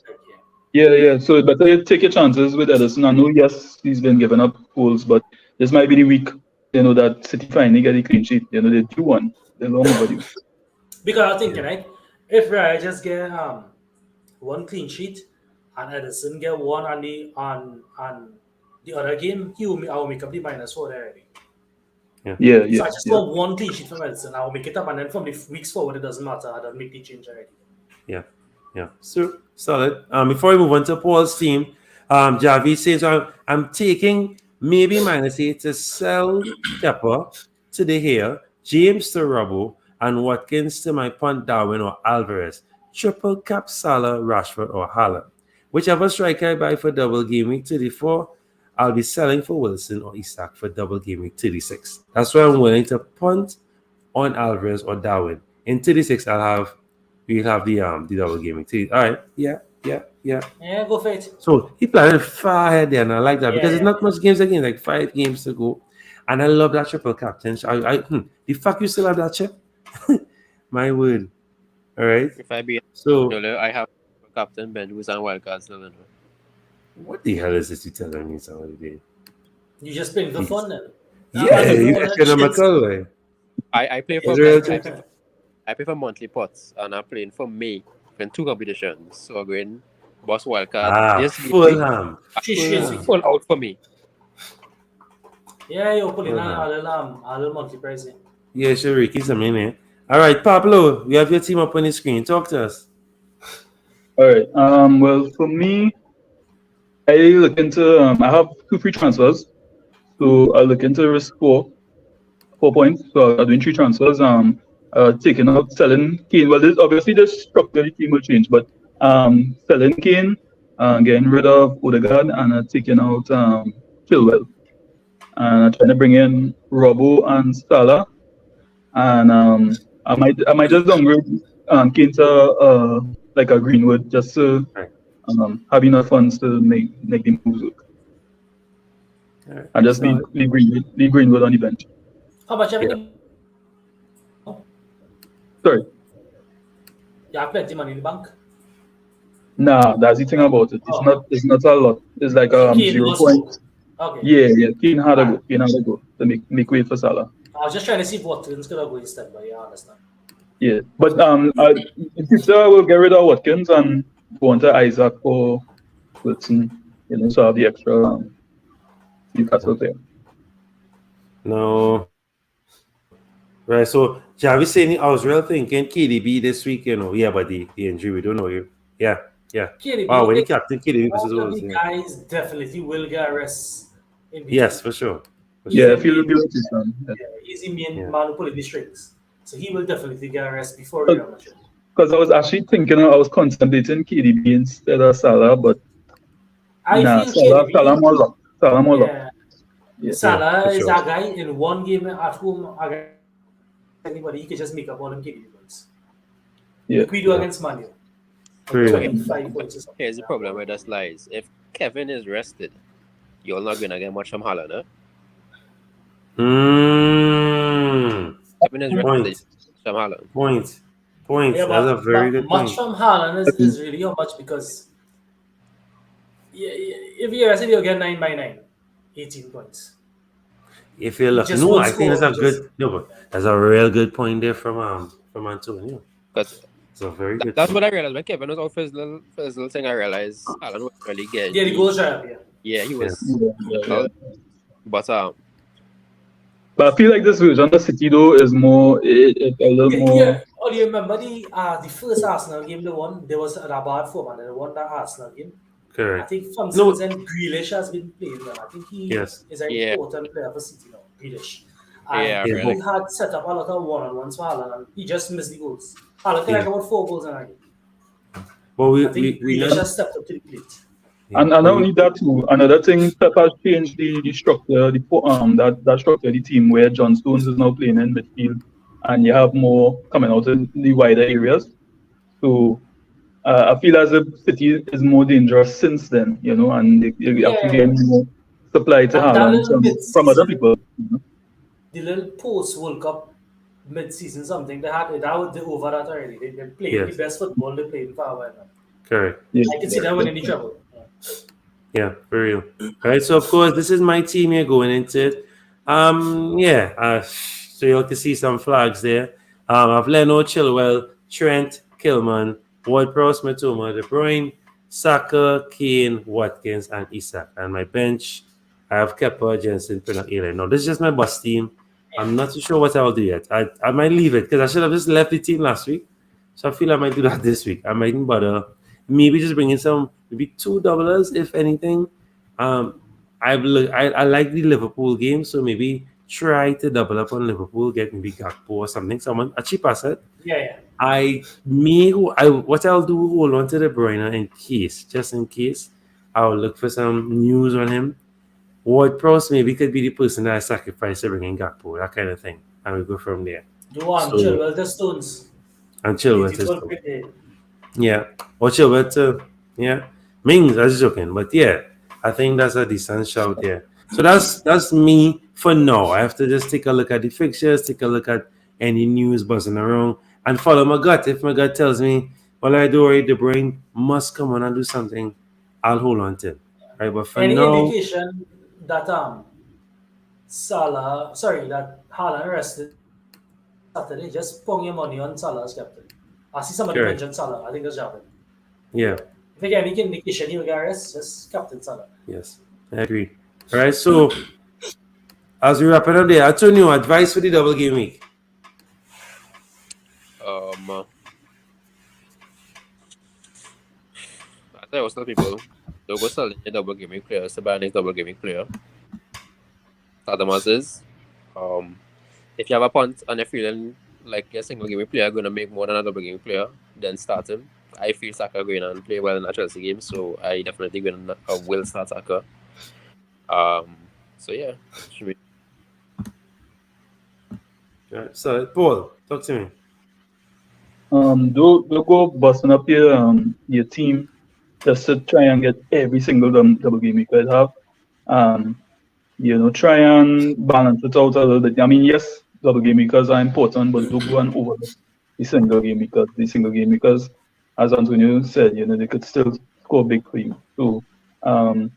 Yeah. So better take your chances with Edison. I know yes, he's been giving up goals, but this might be the week, that City finally get a clean sheet. They do one. They're long overdue. Because I'm thinking, right? If Raya just get one clean sheet and Edison get one on the other game, I will make up the -4 already. Yeah. So I just want one clean sheet from Edison. I will make it up, and then from the weeks forward, it doesn't matter. I don't make the change already. Yeah. So solid. Before we move on to Paul's team, Javi says I'm taking maybe -8 to sell Kepa to De Gea, James to Robbo, and Watkins to my punt Darwin or Alvarez. Triple cap Salah, Rashford, or Haaland. Whichever striker I buy for double game week 34, I'll be selling for Wilson or Isak for double game week 36. That's why I'm willing to punt on Alvarez or Darwin. In 36, we'll have the double game week. All right, yeah. Yeah, go for it. So he planted far ahead there, and I like that because there's not much games again, like 5 games to go. And I love that triple captain. The fact you still have that chip? My word. All right. If I be I have captain Ben who's on wildcards. What the hell is this you telling me somebody? You just playing for fun then? Yeah, you actually I play for I play for monthly pots and I'm playing for May in 2 competitions. So again, boss wildcard. Full out for me. Yeah, you're pulling a little monthly pricing. Yeah, sure, Ricky, some in here. All right, Pablo, we have your team up on the screen. Talk to us. All right. Well, for me, I look into I have 2 free transfers, so I look into risk 4 points. So I'm doing 3 transfers. Taking out selling Kane. Well, obviously the structure of the team will change, but selling Kane, getting rid of Odegaard, and taking out Chilwell. And I'm trying to bring in Robbo and Salah, and I might just downgrade Kane to like a Greenwood just to have enough funds to make the moves work. Right. And just leave Greenwood on the bench. How much everything? Sorry. You have plenty money in the bank. Nah, that's the thing about it. It's not a lot. It's like Kane 0 was points. Okay. Yeah. Kane had a go. Kane had a go to make way for Salah. I was just trying to see if Watkins gonna go instead, but yeah, I understand. Yeah, but in future we'll get rid of Watkins and go on to Isaac or Wilson. So have the extra Newcastle player. No. Right, so Javi saying I was real thinking KDB this week, Yeah, but the injury, we don't know you. Yeah. KDB, Wow, when he captain KDB versus all of Wolves. the guys definitely will get rest. Yes, for sure. Yeah, I feel it'll be like this, man. He's the main man who pulling the strings. So he will definitely get rest before Real Madrid. Because I was actually thinking, I was contemplating KDB instead of Salah, but I feel Salah more luck. Salah more luck. Yeah. Salah is sure. a guy in one game at home against anybody, he can just make up all them KDB points. Yeah. Like we do against Manu. 25 points or something. Here's the problem with that lies. If Kevin is rested, you're not gonna get much from Haaland, huh? Kevin is rested from Haaland. Point. Yeah, That's a very good point. Much from Haaland is really not much because if you're rested, you'll get 9 by 9, 18 points. If you're lucky, no, I think that's a good. No, but that's a real good point there from Antonio. Because it's a very good. That's what I realized when Kevin was out for his little thing. I realized Haaland was really good. Yeah, the goals are up. Yeah, he was. Yeah. But I feel like this version of City though is more a little more. Yeah. Oh, you remember the first Arsenal game they won? There was a bad form and they won that Arsenal game. Correct. I think from since then Grealish has been playing well. I think he is an important player for City now. Grealish. And he had set up a lot of one-on-ones for Haaland and he just missed the goals. Haaland can about 4 goals in a game. Well, I think Grealish has stepped up to the plate. And not only that too, another thing, Pep has changed the structure, that structure of the team where John Stones is now playing in midfield, and you have more coming out in the wider areas. So I feel as if City is more dangerous since then, and they actually get more supply to Haaland from other people. The little post World Cup mid-season something they had they over that already. They played the best football they played for a while now. Correct. I can see them winning the treble. Yeah, for real. All right, so of course this is my team here going into it. So you can see some flags there. I've Leno, Chilwell, Trent, Kilman, Ward-Prowse, Matoma, De Bruyne, Saka, Kane, Watkins, and Isak. And my bench, I have Kepa, Jensen, Pinnock, Allen. Now this is just my bus team. I'm not too sure what I'll do yet. I might leave it because I should have just left the team last week. So I feel I might do that this week. I mightn't bother. Maybe just bring in maybe 2 doublers, if anything. I like the Liverpool game, so maybe try to double up on Liverpool, get maybe Gakpo or something, a cheap asset. Yeah. What I'll do, hold on to De Bruyne just in case. I'll look for some news on him. Ward-Prowse maybe could be the person that I sacrifice to bring in Gakpo, that kind of thing, and we go from there. You want Chilwell to Stones. And Chilwell to Stones. Yeah. Or Chilwell to, Mings, I was joking. But yeah, I think that's a decent shout there. So that's me for now. I have to just take a look at the fixtures, take a look at any news buzzing around, and follow my gut. If my gut tells me, well, I do already, De Bruyne must come on and do something, I'll hold on to it. Right, but for any now, indication that that Haaland rested Saturday, just put your money on Salah as captain. I see somebody mention Salah. I think that's happening. Yeah. If you get any indication, he'll get rest, just captain Salah. Yes, I agree. All right, so as we wrap it up there, Antonio, advice for the double game week. I tell you, people don't go sell a double game week player, to buy a next double game week player. Start is, if you have a punt and you're feeling like a single game player going to make more than a double game player, then start him. I feel Saka going and play well in a Chelsea game, so I definitely will start Saka. So yeah, should be. Right, so Paul, talk to me. Don't go busting up your team just to try and get every single double game you could have. Try and balance it out a little bit. I mean, yes, double game because are important, but don't go and overlook the single game because as Antonio said, they could still score big for you. So and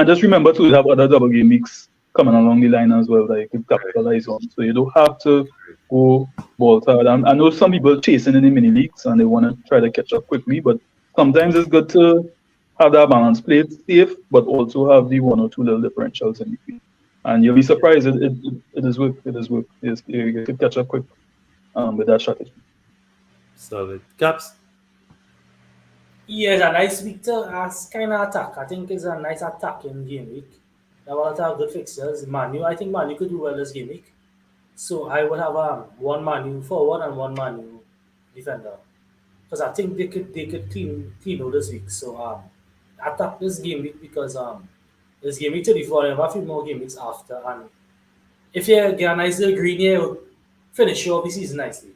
just remember to have other double game weeks coming along the line as well that you could capitalize on. So you don't have to go ball hard. I know some people chasing in the mini leagues and they want to try to catch up quickly, but sometimes it's good to have that balance, play it safe, but also have the one or two little differentials in between. And you'll be surprised it is work. It is work. You could catch up quick with that strategy. Solid. Caps? Yeah, it's a nice week to kind of attack. I think it's a nice attacking game week. There were a lot of good fixtures. I think Manu could do well this game week. So I would have one Manu forward and one Manu defender. Because I think they could clean out this week. So attack this game week because this game week 34 and a few more game weeks after. And if you get a nice little green here, it'll finish your season nicely.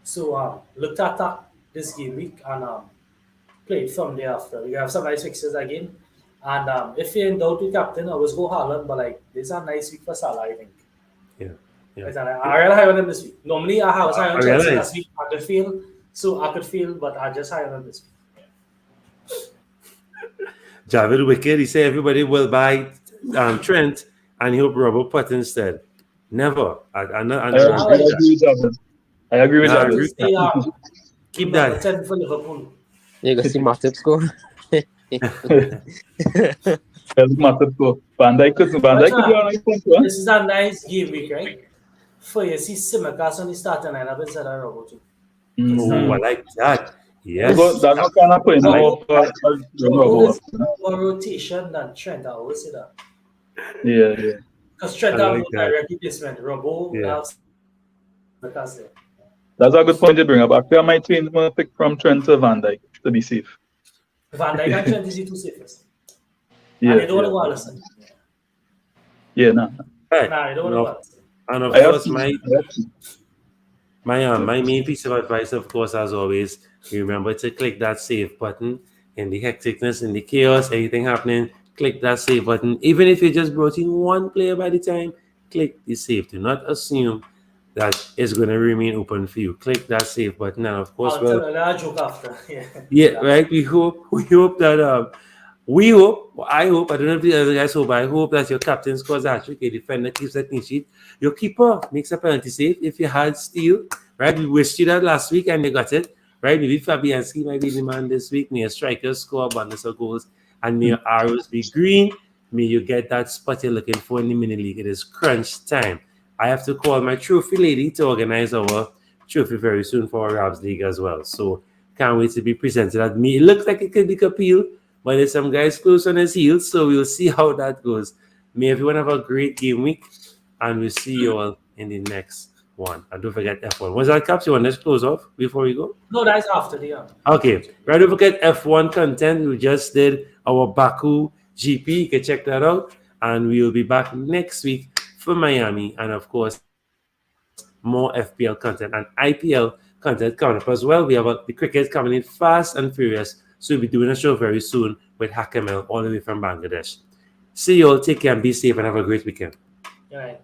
So look to attack this game week and play it from there after. We have some nice fixtures again. And if you're in doubt with captain, always go Haaland. But this is a nice week for Salah, I think. Yeah. I really high on him this week. Normally I was high on Chelsea last week. I could feel, but I just high on him this week. Javid Wicked, he said everybody will buy Trent and he'll Robbo put instead. Never. I agree with that. Keep that. 10 for Liverpool. You go see Matip score. Matip score. Van Dijk could be on nice point. This is a nice game week, right? For you see Simicast on the starting lineup instead of Robbo too. I like that. Yes. That's kind of putting more rotation than Trent. I always say that. Yeah. Because Trent has no direct replacement. Robbo has Simicast there. That's a good point to bring up. Actually, I might change my pick from Trent to Van Dijk to be safe. Van Dijk and Trent is the two safest. Yeah. And they don't want to go Alisson. Yeah, no. Right. Nah, they don't want to go Alisson. And of course, my main piece of advice, of course, as always, remember to click that save button in the hecticness, in the chaos, anything happening, click that save button. Even if you just brought in one player by the time, click the save. Do not assume that it's going to remain open for you. Click that save button, and of course, right. We hope that I hope, I don't know if the other guys hope, but I hope that your captain scores a hat-trick, your defender keeps a clean sheet, your keeper makes a penalty save. If you had steal, right, we wished you that last week and you got it, right? Maybe Fabianski might be the man this week. May your strikers score abundance of goals, and may your arrows be green. May you get that spot you're looking for in the mini league. It is crunch time. I have to call my trophy lady to organize our trophy very soon for our Rabs League as well. So can't wait to be presented at me. It looks like it could be Kapil, but there's some guys close on his heels, so we'll see how that goes. May everyone have a great game week, and we'll see you all in the next one. And don't forget F1. Was that Caps? You want to close off before we go? No, that's after the Okay. Right, don't forget F1 content. We just did our Baku GP. You can check that out. And we will be back next week for Miami. And of course, more FPL content and IPL content coming up as well. We have the cricket coming in fast and furious. So we'll be doing a show very soon with Hakamel all the way from Bangladesh. See you all. Take care and be safe and have a great weekend. All right.